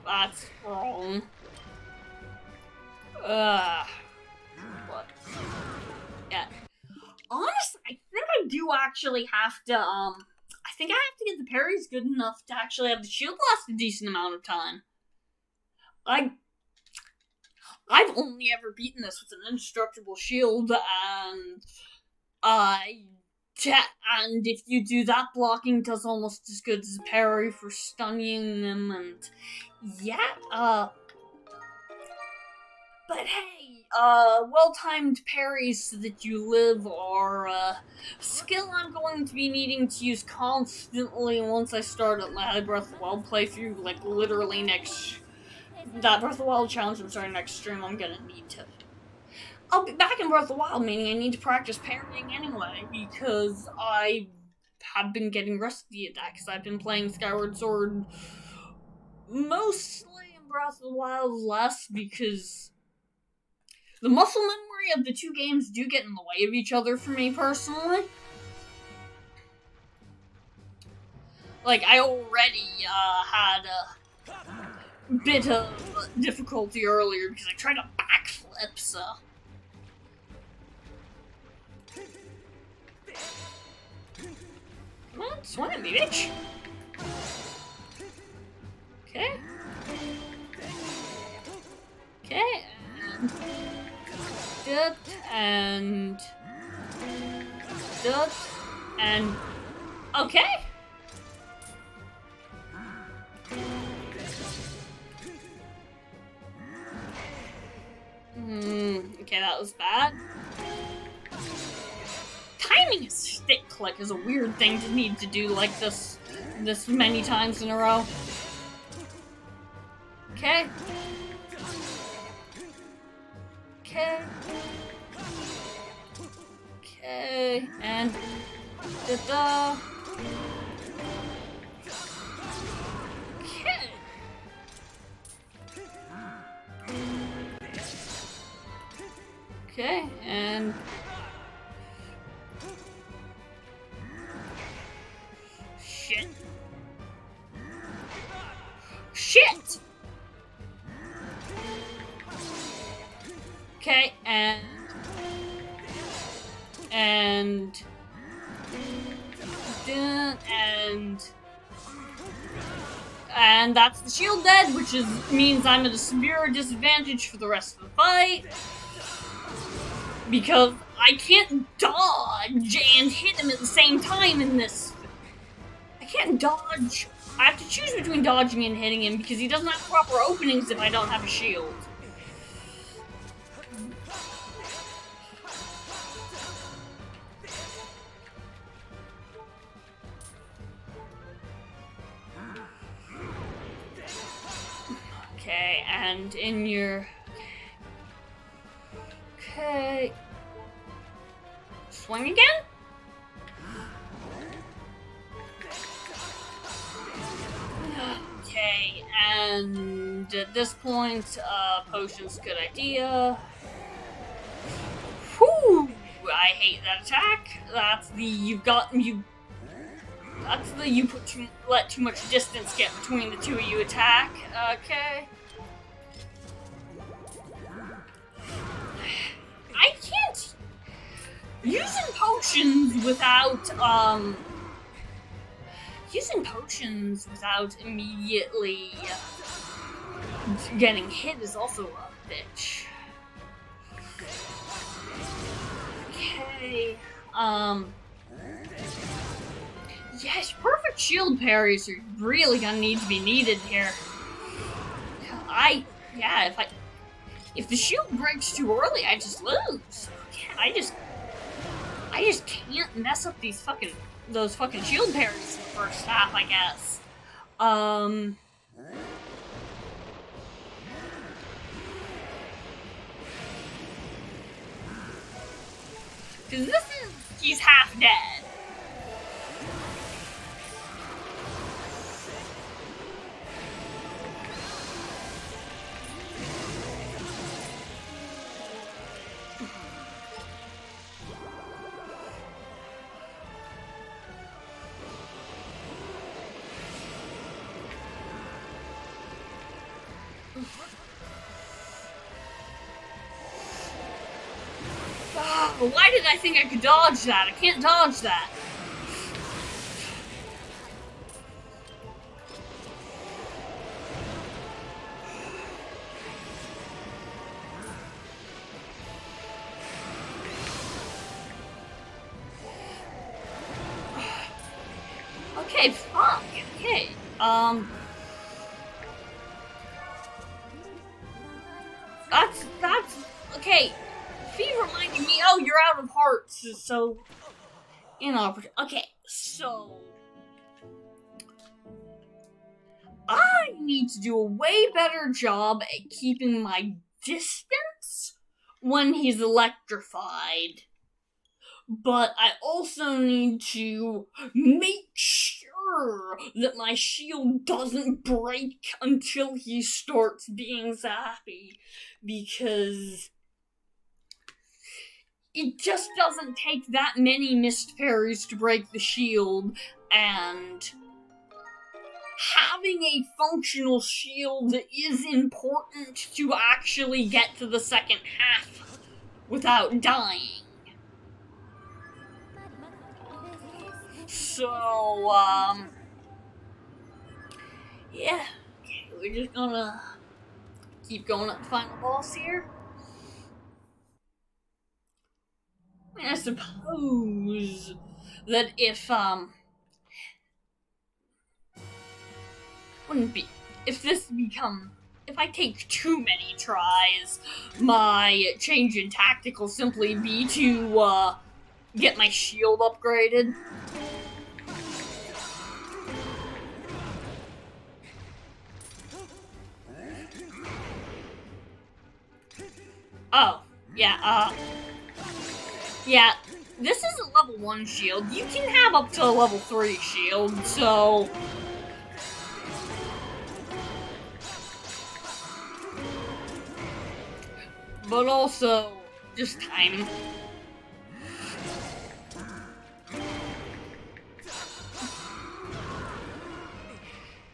That's wrong. But yeah. Honestly, I think I do actually have to, I think I have to get the parries good enough to actually have the shield last a decent amount of time. I've only ever beaten this with an indestructible shield, and and if you do that, blocking does almost as good as a parry for stunning them, and yeah, but hey, well-timed parries so that you live are a skill I'm going to be needing to use constantly once I start at my Breath of the Wild playthrough, like literally that Breath of the Wild challenge I'm starting next stream, I'm gonna need to. I'll be back in Breath of the Wild, meaning I need to practice parrying anyway, because I have been getting rusty at that, because I've been playing Skyward Sword mostly in Breath of the Wild, less because the muscle memory of the two games do get in the way of each other for me personally. Like, I already had a bit of difficulty earlier because I tried to backflip, so... Come on, swing at me, bitch! Okay. Okay, and... and... Okay! Okay, that was bad. Timing a stick click is a weird thing to need to do like this many times in a row. Okay. Okay. Okay, and da-da. Okay. Okay, and shit. Shit! Okay, and that's the shield dead, which means I'm at a severe disadvantage for the rest of the fight. Because I can't dodge and hit him at the same time in this. I can't dodge. I have to choose between dodging and hitting him because he doesn't have proper openings if I don't have a shield. Okay, and in your... Okay. Swing again? Okay, and at this point, potion's a good idea. Whew! I hate that attack. That's the you let too much distance get between the two of you attack. Okay. I can't using potions without immediately getting hit is also a bitch. Okay. Yes, perfect shield parries are really gonna need to be needed here. If the shield breaks too early, I just lose. I just can't mess up those fucking shield parries in the first half, I guess. Because he's half dead. Why did I think I could dodge that? I can't dodge that. Okay, fuck. Okay. That's okay. Fee reminded me, oh, you're out of hearts, so inopportune. Okay, so I need to do a way better job at keeping my distance when he's electrified. But I also need to make sure that my shield doesn't break until he starts being zappy, because it just doesn't take that many missed parries to break the shield, and having a functional shield is important to actually get to the second half without dying. So, yeah, we're just gonna keep going at the final boss here. I mean, I suppose that if I take too many tries, my change in tactic will simply be to, get my shield upgraded. Oh, yeah, yeah, this is a level 1 shield. You can have up to a level 3 shield, so but also just timing.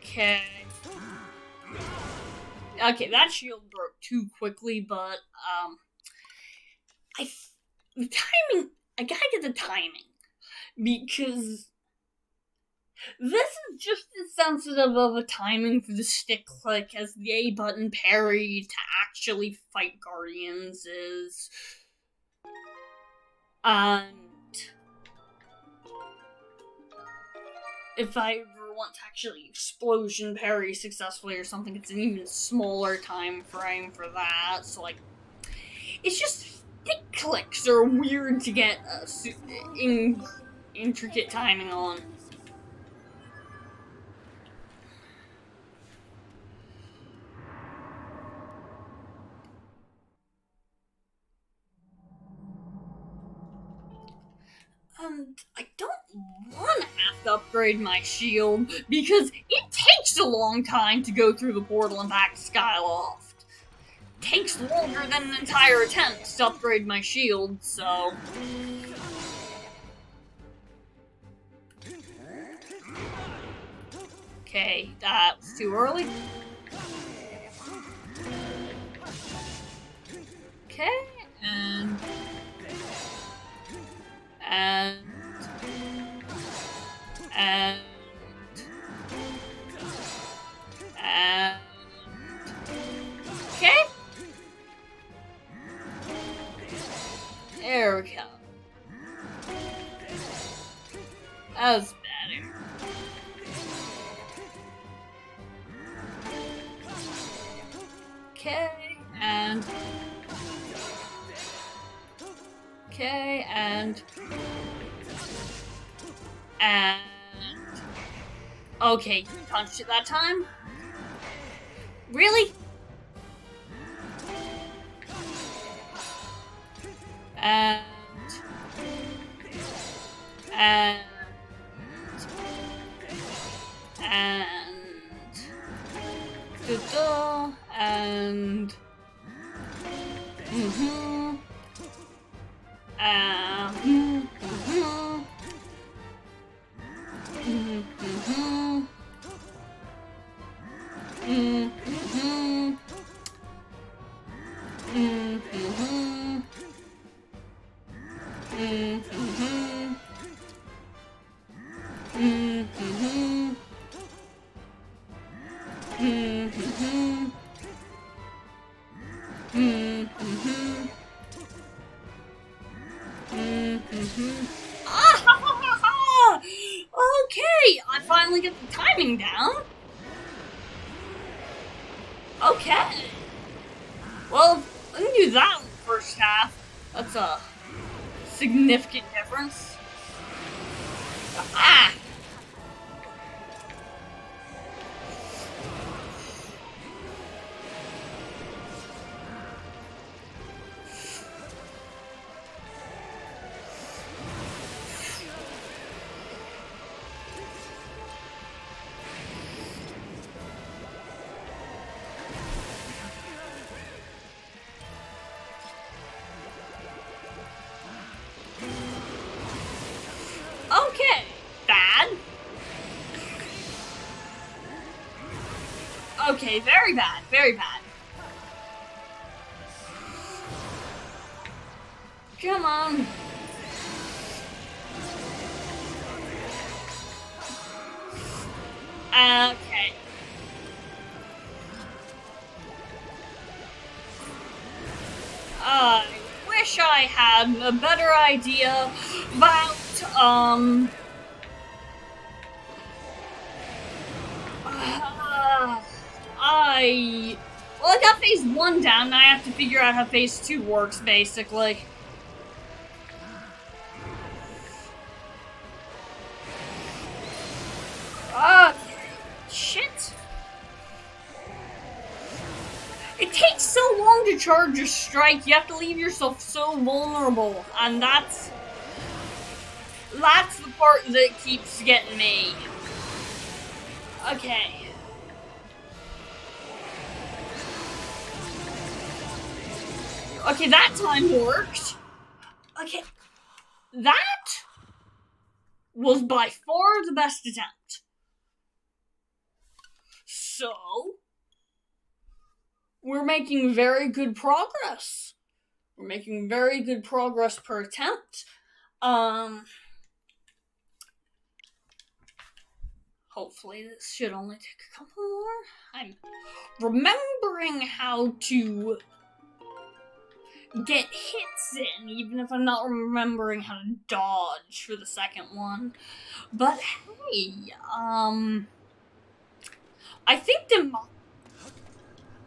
Okay. Okay, that shield broke too quickly, but the timing. I gotta get the timing, because this is just as sensitive of a timing for the stick click as the A button parry to actually fight Guardians is. And if I ever want to actually explosion parry successfully or something, it's an even smaller time frame for that. So, like, it's just stick clicks are weird to get intricate timing on. And I don't want to have to upgrade my shield, because it takes a long time to go through the portal and back to Skyloft. It takes longer than an entire attempt to upgrade my shield, so. Okay, that was too early. Okay, and okay. There we go. That was better. Okay, and okay, and okay, you punched it that time? Really? And and da-da, and mhm, mhm, mhm, mhm, mhm, mhm, mhm. Mm-hmm. Mm-hmm. Mm-hmm. Mm-hmm. Mm-hmm. Ah, ha, ha, ha, ha. Okay, I finally get the timing down. Okay. Well, I can do that in the first half. That's a significant difference. Ah! Okay, bad. Okay, very bad, very bad. Come on. Okay. I wish I had a better idea about, well, I got phase 1 down, and I have to figure out how phase 2 works, basically. Shit. It takes so long to charge a strike, you have to leave yourself so vulnerable, and that's the part that keeps getting me. Okay. Okay, that time worked. Okay. That was by far the best attempt. So, we're making very good progress. We're making very good progress per attempt. Hopefully this should only take a couple more. I'm remembering how to get hits in, even if I'm not remembering how to dodge for the second one. But hey, I think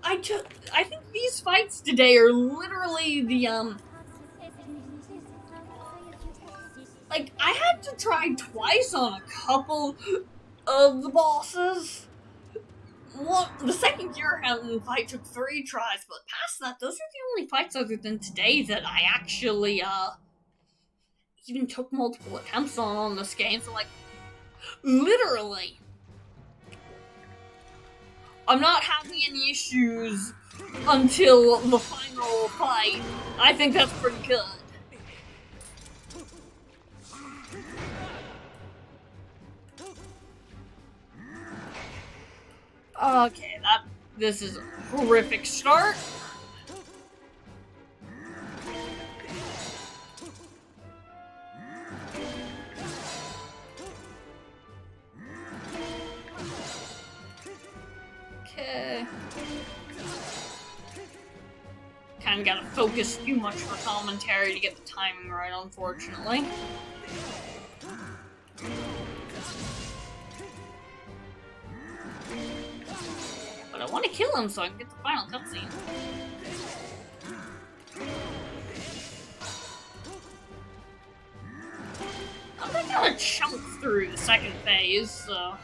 I think these fights today are literally the like, I had to try twice on a couple of the bosses. Well, the second Ghirahim fight took 3 tries, but past that, those are the only fights other than today that I actually, even took multiple attempts on this game, so, like, literally, I'm not having any issues until the final fight. I think that's pretty good. Okay, this is a horrific start. Okay. Kinda gotta focus too much for commentary to get the timing right, unfortunately. But I want to kill him so I can get the final cutscene. I'm gonna kinda chunk through the second phase, so...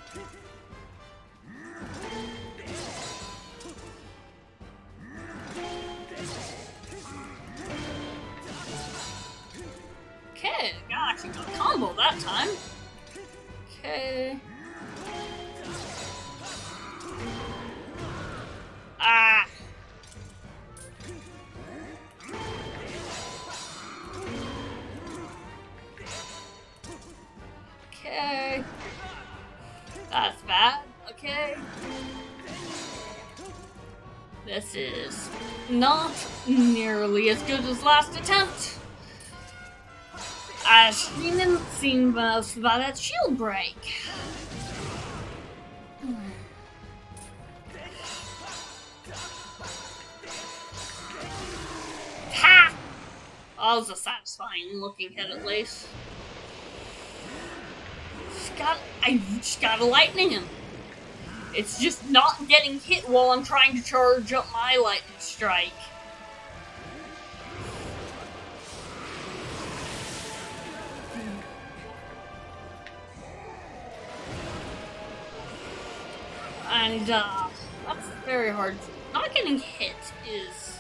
Okay, gotta actually got a combo that time. Okay. Ah. Okay. That's bad. Okay. This is not nearly as good as last attempt. As she didn't seem most by that shield break. Ha! Oh, it was a satisfying looking hit at least. I just gotta lightning him. It's just not getting hit while I'm trying to charge up my lightning strike. And, that's very hard. Not getting hit is...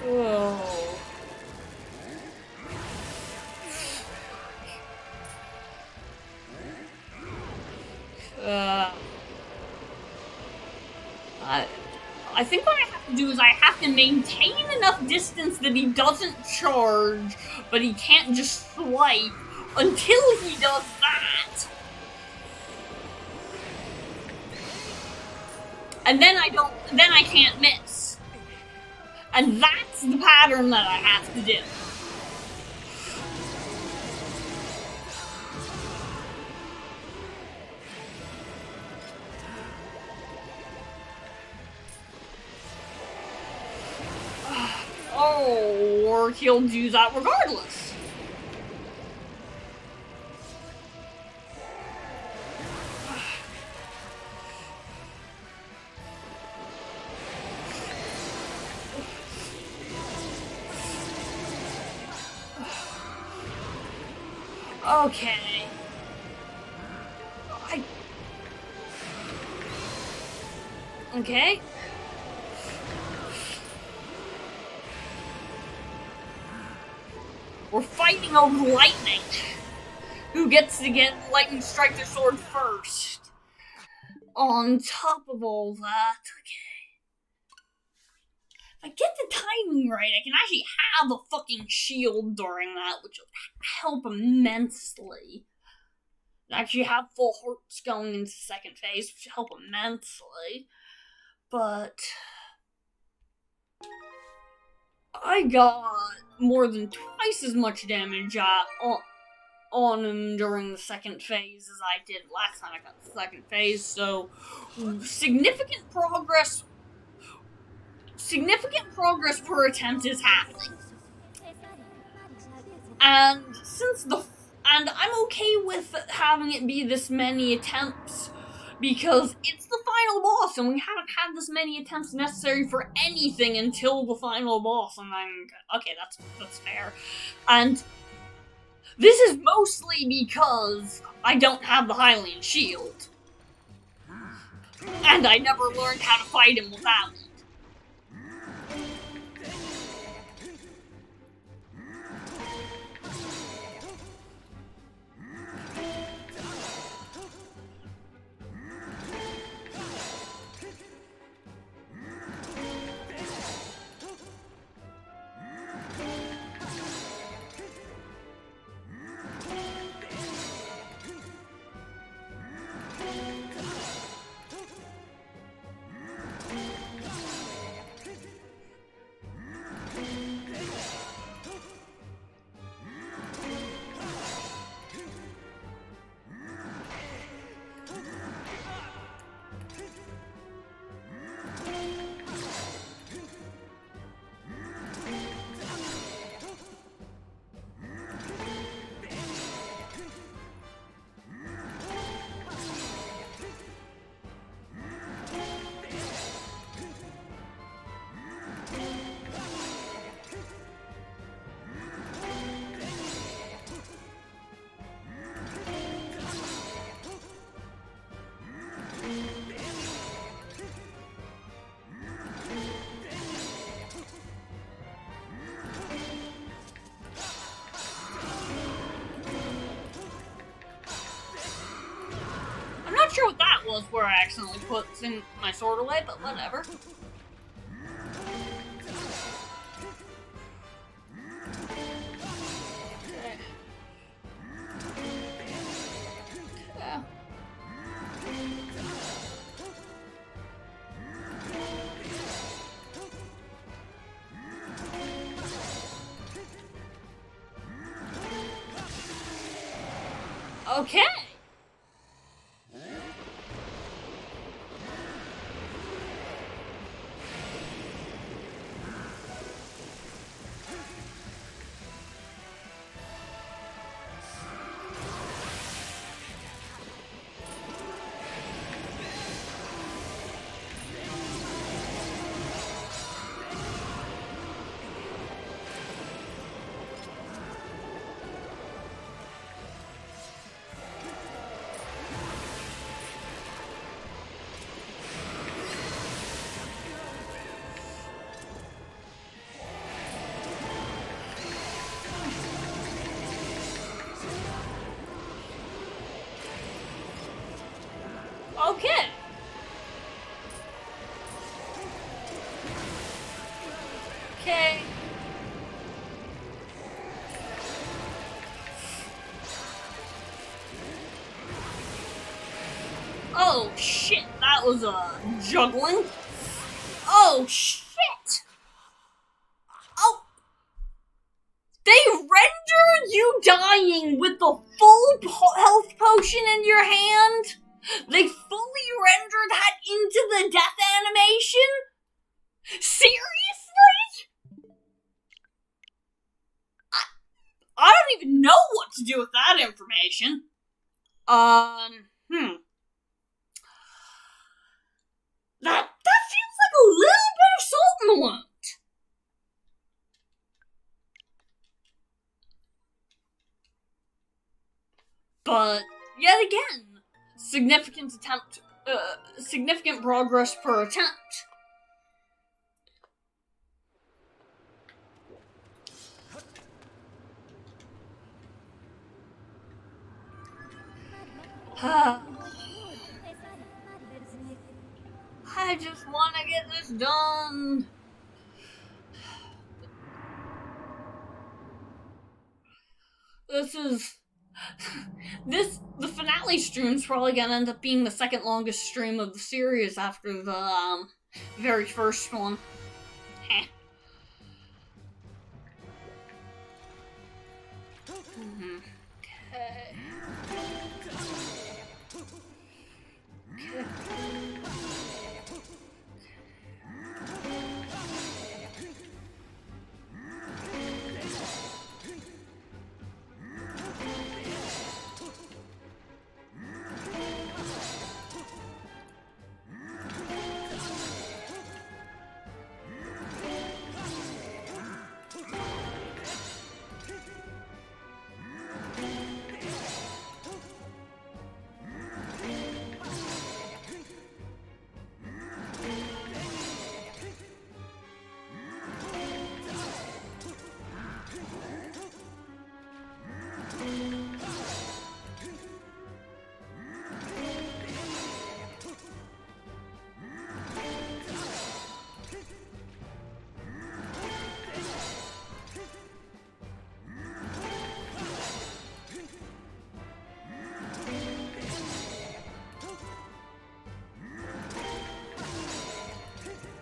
Whoa. I think what I have to do is I have to maintain enough distance that he doesn't charge, but he can't just swipe until he does that. And then I can't miss. And that's the pattern that I have to do. Oh, or he'll do that regardless. Okay. Okay. We're fighting over lightning. Who gets to get lightning strike their sword first? On top of all that, okay. If I get the timing right, I can actually have a fucking shield during that, which will help immensely. Actually have full hearts going into second phase, which will help immensely. But I got more than twice as much damage on him during the second phase as I did last time I got the second phase, so significant progress per attempt is happening. And I'm okay with having it be this many attempts because it's the final boss and we haven't had this many attempts necessary for anything until the final boss, and I'm okay, that's fair. And this is mostly because I don't have the Hylian shield. And I never learned how to fight him without it. was where I accidentally put my sword away, but whatever. Okay. Yeah. Okay. Okay. Okay. Oh shit, that was juggling. Oh shit! Oh! They render you dying with the full health potion in your hand? They fully render that into the death animation? Seriously? I don't even know what to do with that information. That feels like a little bit of salt in the wound. But, yet again, significant progress per attempt. I just want to get this done. The finale stream's probably gonna end up being the second longest stream of the series after the, very first one. Heh. Okay.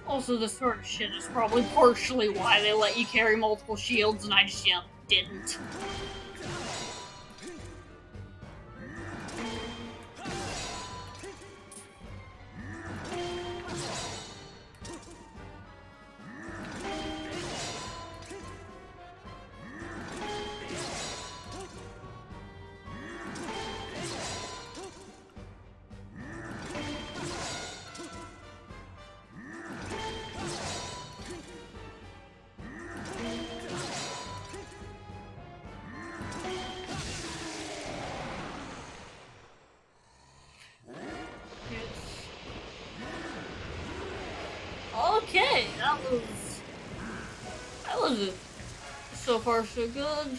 Also, this sort of shit is probably partially why they let you carry multiple shields and I just, didn't. Okay, that was it. So far so good.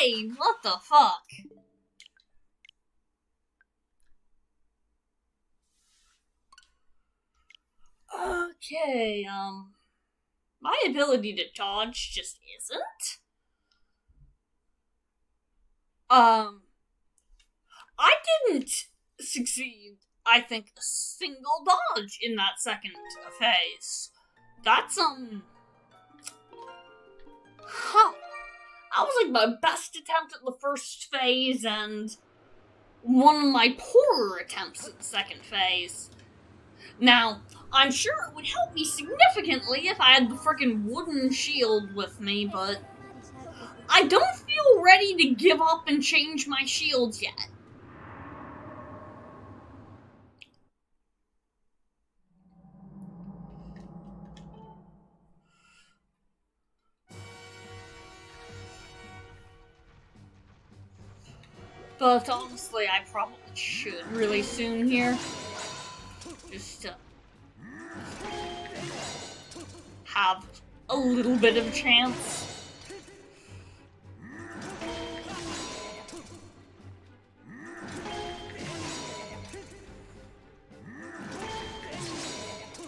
Okay, what the fuck? Okay, my ability to dodge just isn't. I didn't succeed, I think, a single dodge in that second phase. That's, huh. That was like my best attempt at the first phase and one of my poorer attempts at the second phase. Now, I'm sure it would help me significantly if I had the frickin' wooden shield with me, but I don't feel ready to give up and change my shields yet. But honestly, I probably should really soon here. Just to have a little bit of a chance.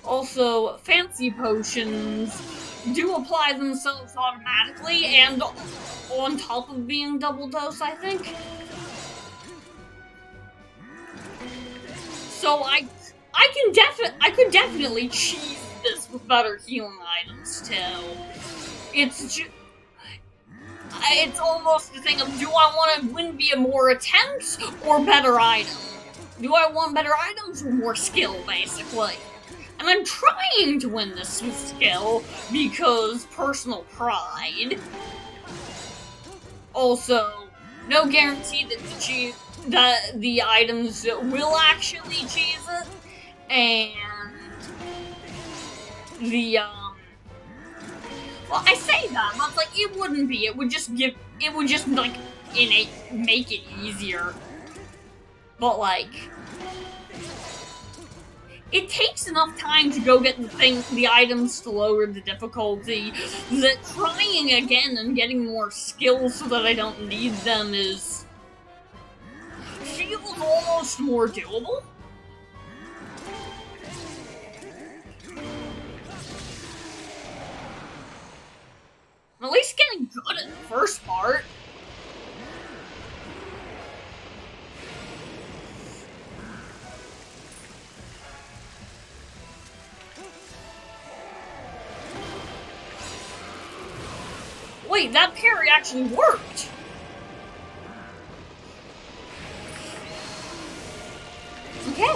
Also, fancy potions do apply themselves automatically and on top of being double dose, I think. So I could definitely cheese this with better healing items too. It's almost the thing of, do I want to win via more attempts or better items? Do I want better items or more skill, basically? And I'm trying to win this with skill because personal pride. Also, no guarantee that the items will actually cheese it, and well, I say that, but like it wouldn't be. It would just like make it easier. But like, it takes enough time to go get the items to lower the difficulty that trying again and getting more skills so that I don't need them feels almost more doable. I'm at least getting good at the first part. Wait, that parry actually worked! Okay.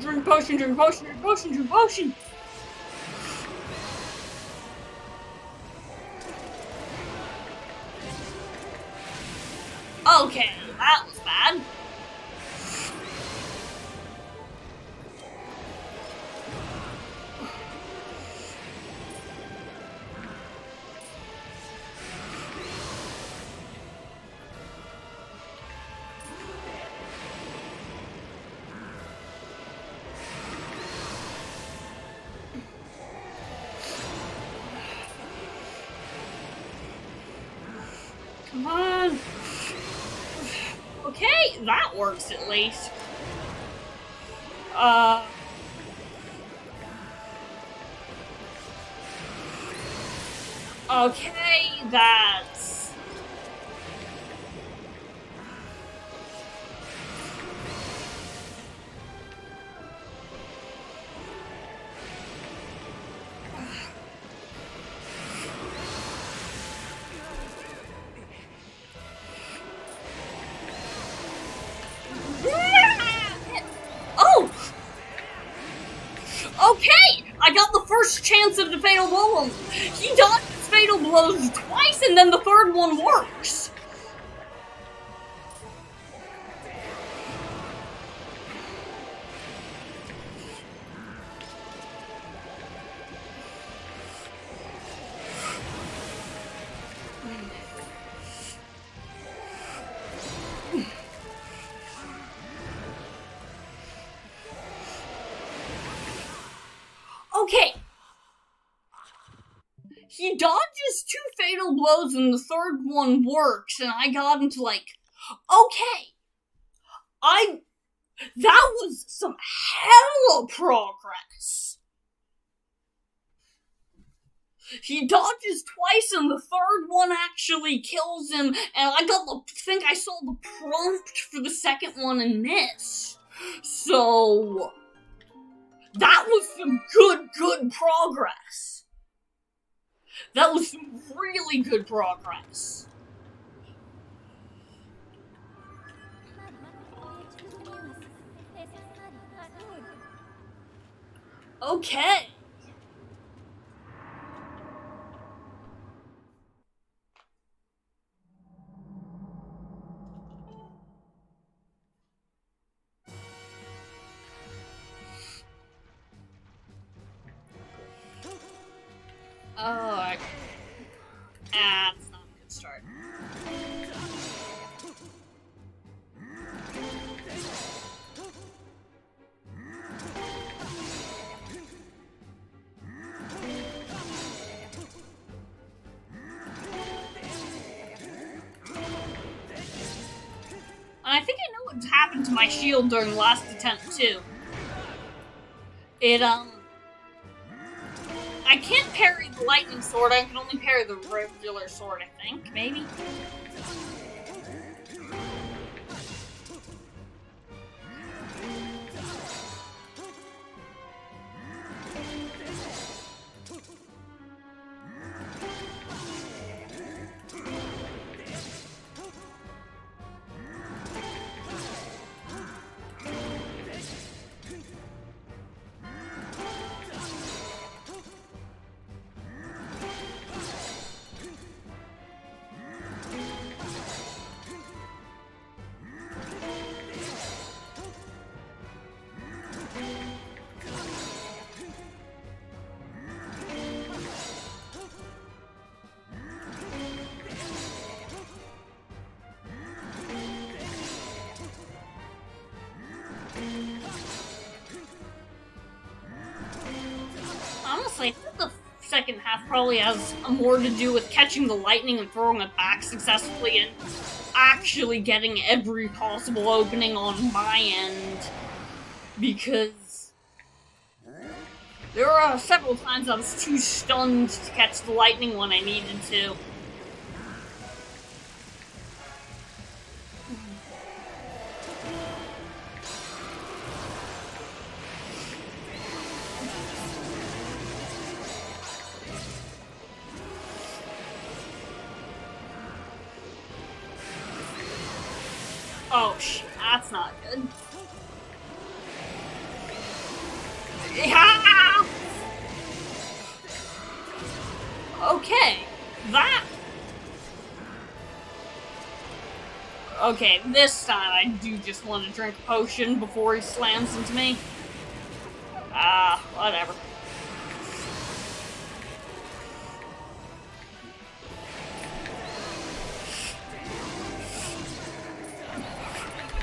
Drink potion, drink potion, drink potion, drink potion! Okay, that was bad. Come on. Okay, that works at least. Okay, that's... Oh! Okay! I got the first chance of the fatal blow. He dodged fatal blows twice and then the third one works. blows and the third one works, and I got into like, okay, that was some hella progress. He dodges twice and the third one actually kills him, and I think I saw the prompt for the second one and missed. So, that was some good progress. That was some really good progress. Okay. That's not a good start. And I think I know what happened to my shield during the last attempt, too. I can't parry the lightning sword, I can only parry the regular sword, I think, maybe? Honestly, I think the second half probably has more to do with catching the lightning and throwing it back successfully and actually getting every possible opening on my end. Because there were several times I was too stunned to catch the lightning when I needed to. Oh shit, that's not good. Yeah! Okay, that... Okay, this time I do just want to drink a potion before he slams into me. Whatever.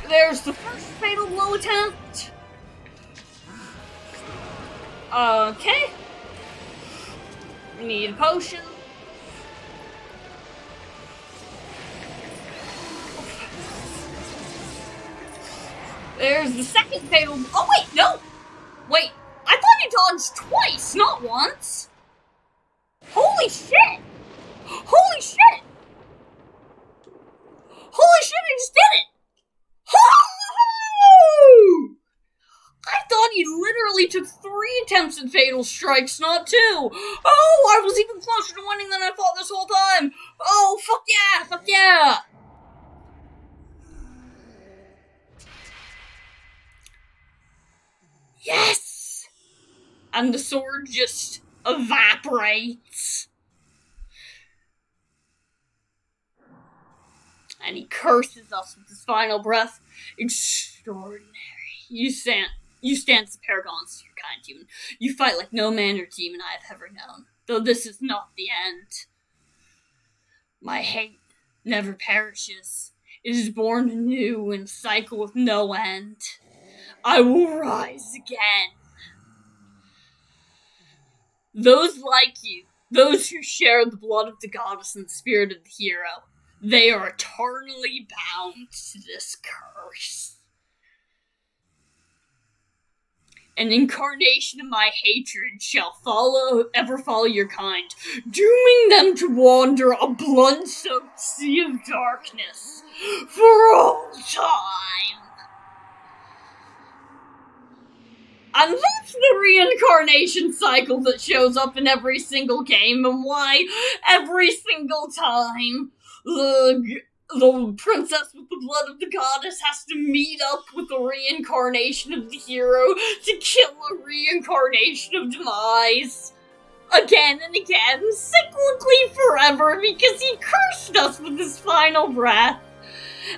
There's the first fatal blow attempt. Okay. Need a potion. There's the second fatal... Oh, wait, no! Wait, I thought he dodged twice, not once! Holy shit! Holy shit! Holy shit, I just did it! I thought he literally took 3 attempts at fatal strikes, not 2! Oh, I was even closer to winning than I thought this whole time! Oh, fuck yeah! Fuck yeah! Yes! And the sword just evaporates. And he curses us with his final breath. Extraordinary. You stand as paragons to your kind, demon. You fight like no man or demon I have ever known. Though this is not the end. My hate never perishes. It is born anew in a cycle with no end. I will rise again. Those like you Those who share the blood of the goddess and the spirit of the hero, they are eternally bound to this curse. An incarnation of my hatred shall ever follow your kind, dooming them to wander a blood-soaked sea of darkness for all time. And that's the reincarnation cycle that shows up in every single game, and why every single time the princess with the blood of the goddess has to meet up with the reincarnation of the hero to kill a reincarnation of Demise. Again and again, cyclically forever, because he cursed us with his final breath.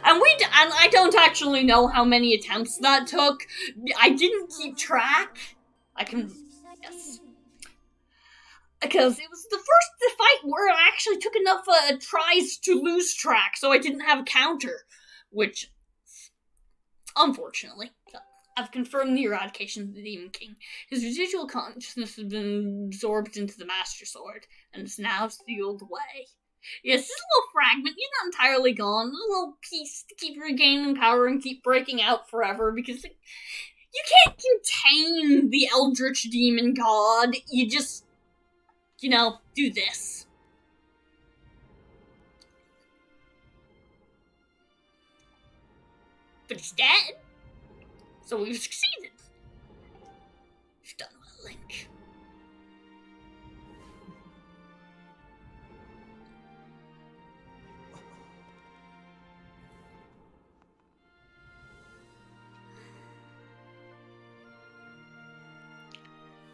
And I don't actually know how many attempts that took. I didn't keep track. Yes. Because it was the first fight where I actually took enough tries to lose track, so I didn't have a counter. Which, unfortunately, I've confirmed the eradication of the Demon King. His residual consciousness has been absorbed into the Master Sword, and is now sealed away. Yes, this little fragment, he's not entirely gone. There's a little piece to keep regaining power and keep breaking out forever, because you can't contain the Eldritch Demon God. You just, do this. But he's dead. So we've succeeded. We've done well, Link.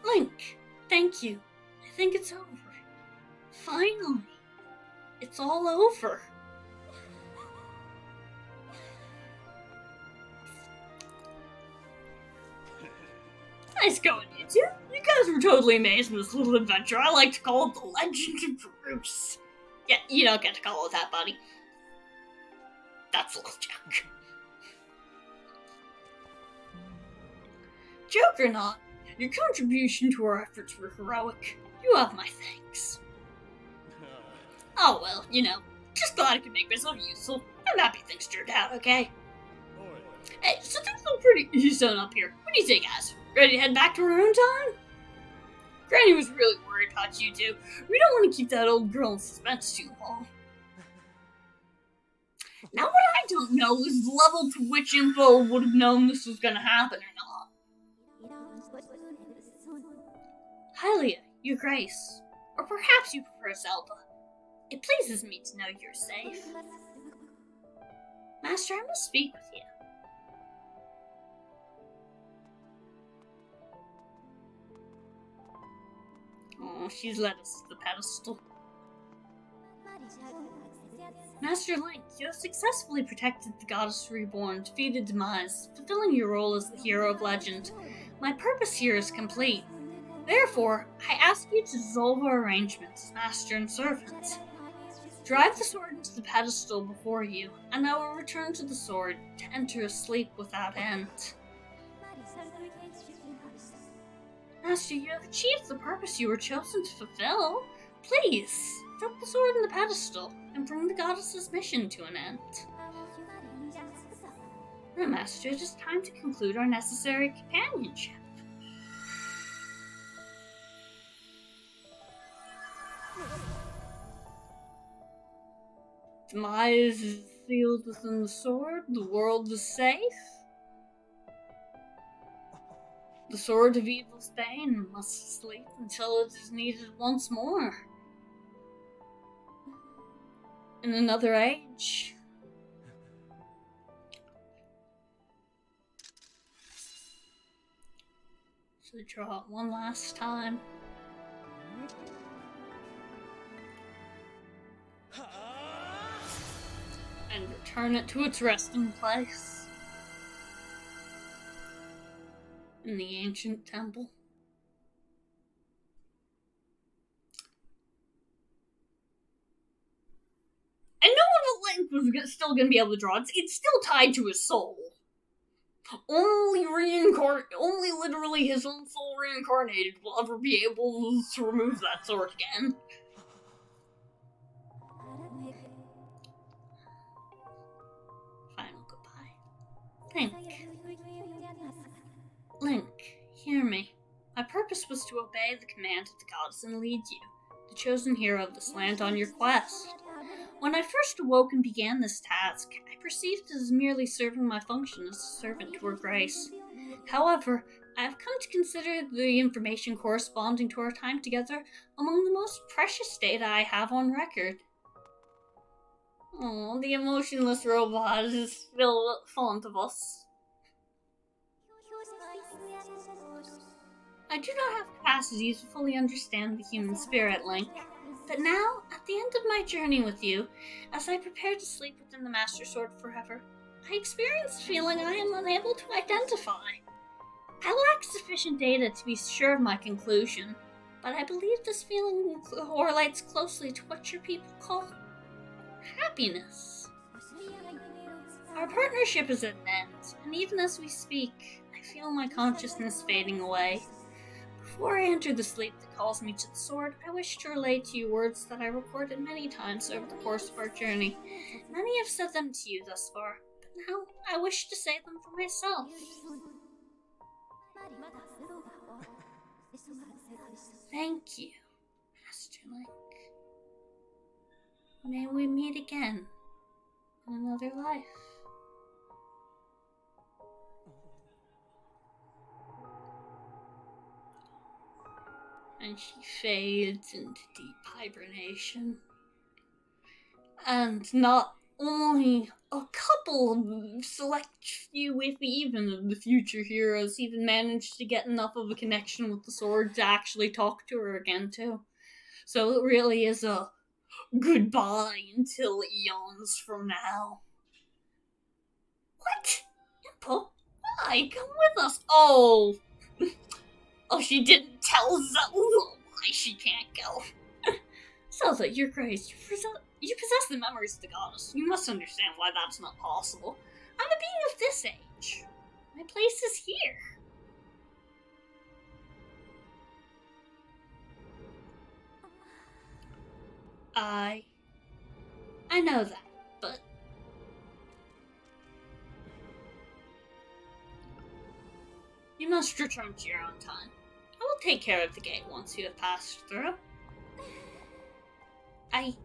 Link, thank you. I think it's over. Finally. It's all over. Nice going, you two. You guys were totally amazed with this little adventure. I like to call it the Legend of Bruce. Yeah, you don't get to call it that, buddy. That's a little joke. Joke or not, your contribution to our efforts were heroic. You have my thanks. Oh well, just thought I could make myself useful. I'm happy things turned out okay. Hey, so things look pretty decent up here. What do you say, guys? Ready to head back to our own time? Granny was really worried about you two. We don't want to keep that old girl in suspense too long. Now what I don't know is the level to which Info would have known this was going to happen or not. Hylia, your grace. Or perhaps you prefer Zelda. It pleases me to know you're safe. Master, I must speak with you. Oh, she's led us to the pedestal. Master Link, you have successfully protected the Goddess Reborn, defeated Demise, fulfilling your role as the hero of legend. My purpose here is complete. Therefore, I ask you to dissolve our arrangements as master and servant. Drive the sword into the pedestal before you, and I will return to the sword to enter a sleep without end. Master, you have achieved the purpose you were chosen to fulfill. Please, flip the sword in the pedestal and bring the goddess's mission to an end. Now, Master, it is time to conclude our necessary companionship. Demise is sealed within the sword. The world is safe. The sword of evil's bane must sleep until it is needed once more. In another age. So draw it one last time. And return it to its resting place. In the ancient temple. And no one Link was still going to be able to draw. It's still tied to his soul. only literally his own soul reincarnated will ever be able to remove that sword again. Final goodbye. Link, hear me. My purpose was to obey the command of the goddess and lead you, the chosen hero of this land, on your quest. When I first awoke and began this task, I perceived it as merely serving my function as a servant to her grace. However, I have come to consider the information corresponding to our time together among the most precious data I have on record. Oh, the emotionless robot is still fond of us. I do not have capacity to fully understand the human spirit, Link. But now, at the end of my journey with you, as I prepare to sleep within the Master Sword forever, I experience a feeling I am unable to identify. I lack sufficient data to be sure of my conclusion, but I believe this feeling correlates closely to what your people call happiness. Our partnership is at an end, and even as we speak, I feel my consciousness fading away. Before I enter the sleep that calls me to the sword, I wish to relate to you words that I recorded many times over the course of our journey. Many have said them to you thus far, but now I wish to say them for myself. Thank you, Master Link. May we meet again in another life. And she fades into deep hibernation. And not only a couple select few, if even, of the future heroes even managed to get enough of a connection with the sword to actually talk to her again, too. So it really is a goodbye until eons from now. What? Impa? Why? Come with us. Oh, she didn't tell Zelda why she can't go. Zelda, your grace, you possess the memories of the goddess. You must understand why that's not possible. I'm a being of this age. My place is here. I know that, but you must return to your own time. I will take care of the gate once you have passed through. I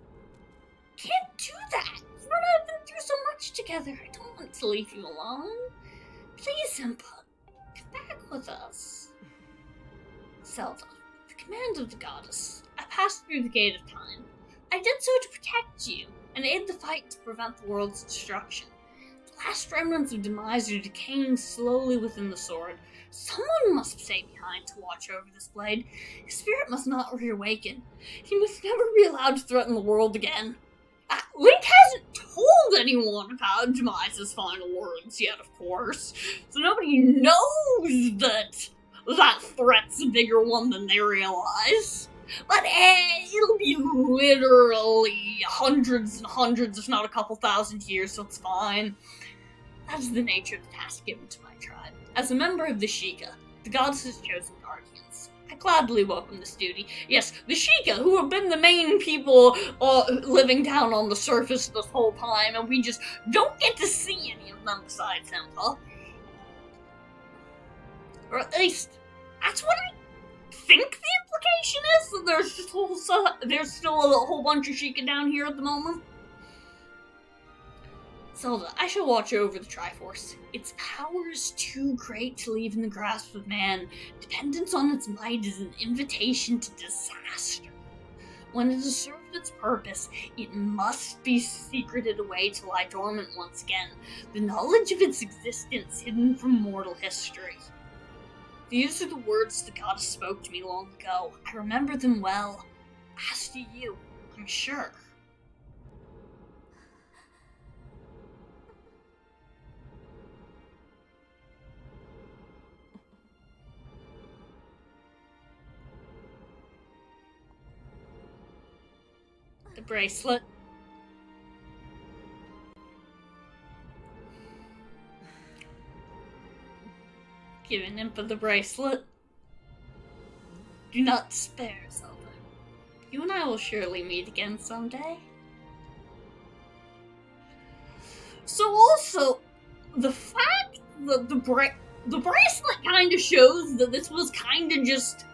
can't do that. You and I have been through so much together. I don't want to leave you alone. Please, Impa, come back with us. Zelda, the command of the goddess, I passed through the gate of time. I did so to protect you and aid the fight to prevent the world's destruction. The last remnants of Demise are decaying slowly within the sword. Someone must stay behind to watch over this blade. His spirit must not reawaken. He must never be allowed to threaten the world again. Link hasn't told anyone about Demise's final words yet, of course, so nobody knows that threat's a bigger one than they realize. But it'll be literally hundreds and hundreds, if not a couple thousand years, so it's fine. That's the nature of the task given to my tribe. As a member of the Sheikah, the goddess's chosen guardians, I gladly welcome this duty. Yes, the Sheikah, who have been the main people living down on the surface this whole time, and we just don't get to see any of them besides Impa. Or at least, that's what I think the implication is, that there's still a whole bunch of Sheikah down here at the moment. Zelda, I shall watch over the Triforce. Its power is too great to leave in the grasp of man. Dependence on its might is an invitation to disaster. When it has served its purpose, it must be secreted away to lie dormant once again, the knowledge of its existence hidden from mortal history. These are the words the goddess spoke to me long ago. I remember them well. As do you, I'm sure. The bracelet. giving Impa the bracelet. Do not despair, Zelda. You and I will surely meet again someday. So also, the fact that the bracelet kind of shows that this was kind of just...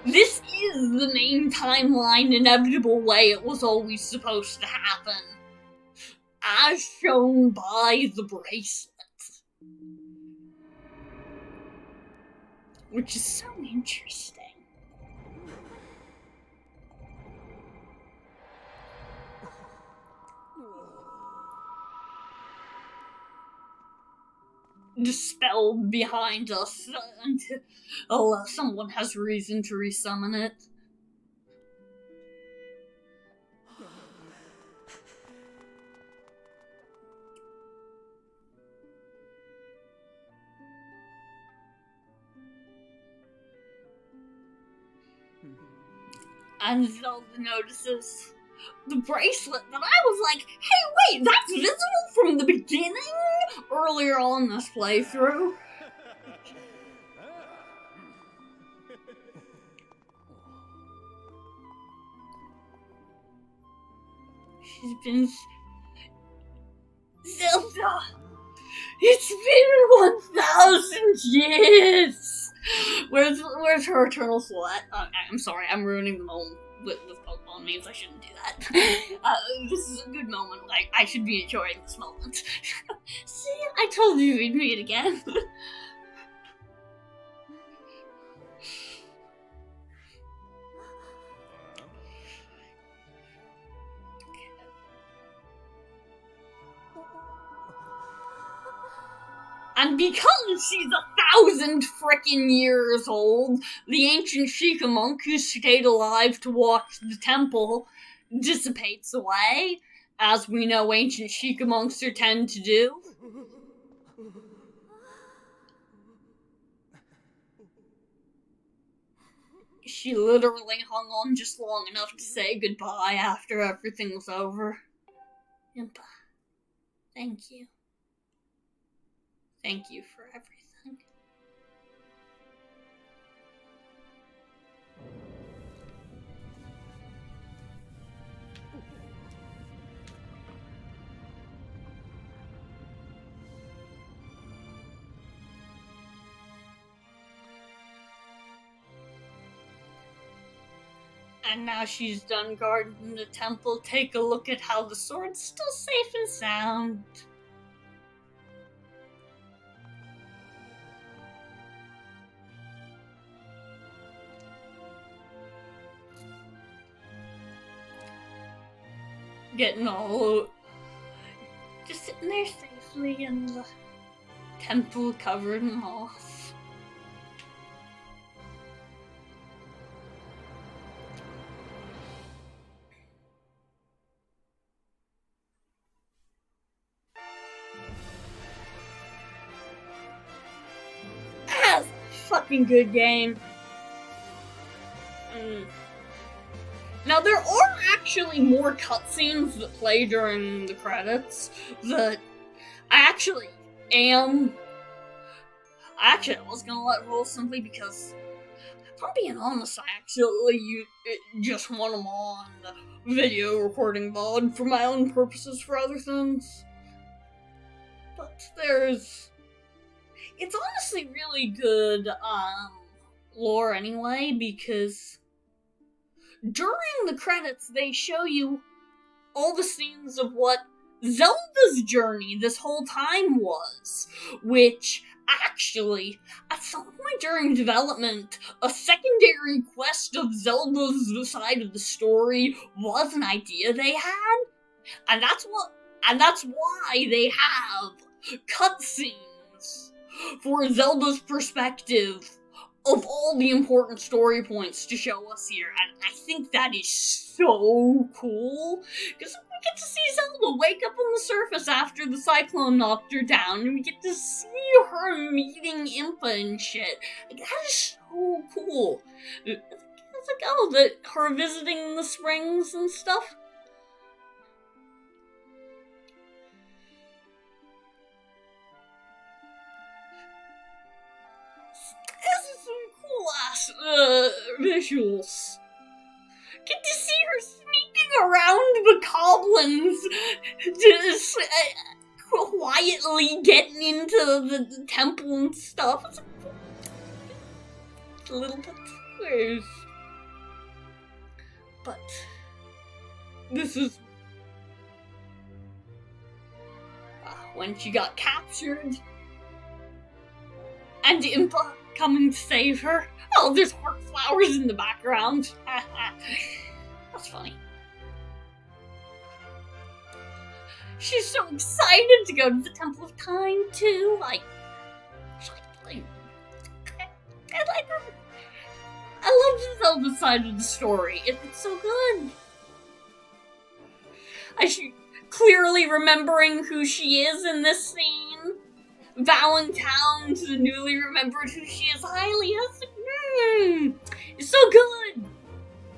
This is the main timeline, inevitable way it was always supposed to happen. As shown by the bracelet. Which is so interesting. Dispelled behind us until someone has reason to resummon it. And Zelda notices the bracelet that I was like, hey wait, that's visible from the beginning? Earlier on this playthrough. She's been... Zelda! It's been 1,000 years! Where's her eternal sweat? I'm sorry, I'm ruining the moment with Pokemon memes. I shouldn't do that. This is a good moment. I should be enjoying this moment. See, I told you we'd meet again. And because she's 1,000 frickin' years old, the ancient Sheikah monk who stayed alive to watch the temple dissipates away, as we know ancient Sheikah monks tend to do. She literally hung on just long enough to say goodbye after everything was over. Impa, thank you. Thank you for everything. And now she's done guarding the temple, take a look at how the sword's still safe and sound. Getting all... just sitting there safely in the temple covered in moss. That's a fucking good game. Now, there are actually more cutscenes that play during the credits that I was gonna let roll simply because, if I'm being honest, I actually just want them on the video recording mod for my own purposes for other things. But it's honestly really good, lore anyway, because during the credits, they show you all the scenes of what Zelda's journey this whole time was, which, actually, at some point during development, a secondary quest of Zelda's side of the story was an idea they had, and that's why they have cutscenes for Zelda's perspective of all the important story points to show us here, and I think that is so cool, because we get to see Zelda wake up on the surface after the cyclone knocked her down, and we get to see her meeting Impa and shit. Like, that is so cool. It's like, that her visiting the springs and stuff. visuals. Get to see her sneaking around the goblins, just quietly getting into the temple and stuff. It's a little bit weird. But this is when she got captured and Impa coming to save her. Oh, there's heart flowers in the background. That's funny. She's so excited to go to the Temple of Time too. I like her. I love the Zelda side of the story. It's so good. She clearly remembering who she is in this scene, vowing down to the newly remembered who she is, Hylia. It's so good.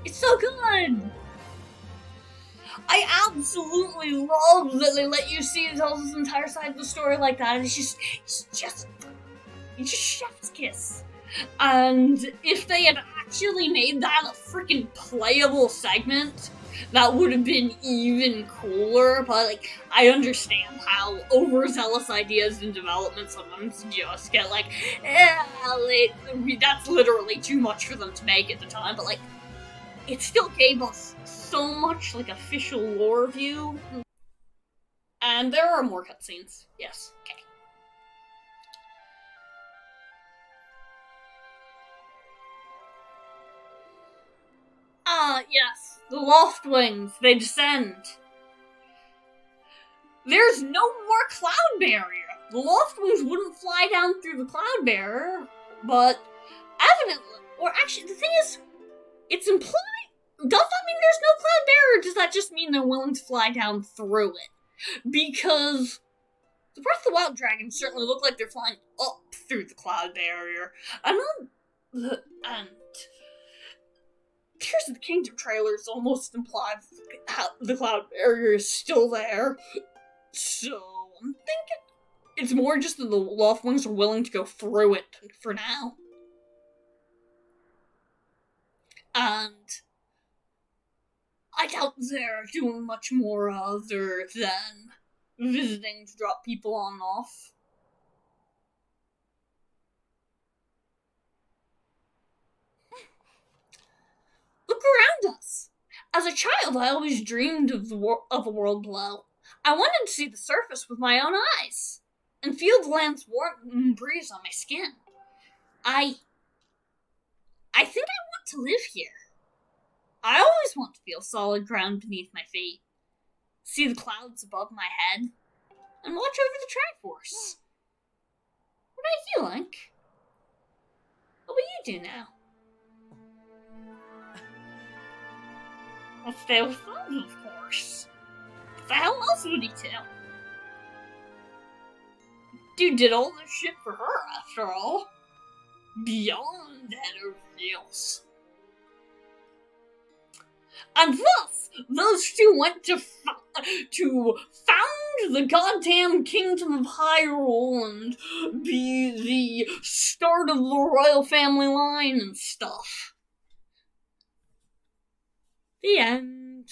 It's so good. I absolutely love that they let you see Zelda's entire side of the story like that. It's just chef's kiss. And if they had actually made that a freaking playable segment, that would have been even cooler. But like, I understand how overzealous ideas in development sometimes just get like, that's literally too much for them to make at the time. But like, it still gave us so much like official lore view. And there are more cutscenes. Yes. Okay. Yes. The Loft Wings, they descend. There's no more cloud barrier. The Loft Wings wouldn't fly down through the cloud barrier, but evidently, or actually, the thing is, it's implied. Does that mean there's no cloud barrier, or does that just mean they're willing to fly down through it? Because the Breath of the Wild dragons certainly look like they're flying up through the cloud barrier. And Tears of the Kingdom trailers almost imply the cloud barrier is still there. So I'm thinking it's more just that the Loft Wings are willing to go through it for now. And I doubt they're doing much more other than visiting to drop people on and off. Look around us. As a child, I always dreamed of a world below. I wanted to see the surface with my own eyes, and feel the land's warm breeze on my skin. I think I want to live here. I always want to feel solid ground beneath my feet, see the clouds above my head, and watch over the Triforce. What about you, Link? What will you do now? I'll stay with Zelda, of course. What the hell else would he do? Dude did all this shit for her, after all. Beyond that, everything else. And thus, those two went to found the goddamn Kingdom of Hyrule and be the start of the royal family line and stuff. The end.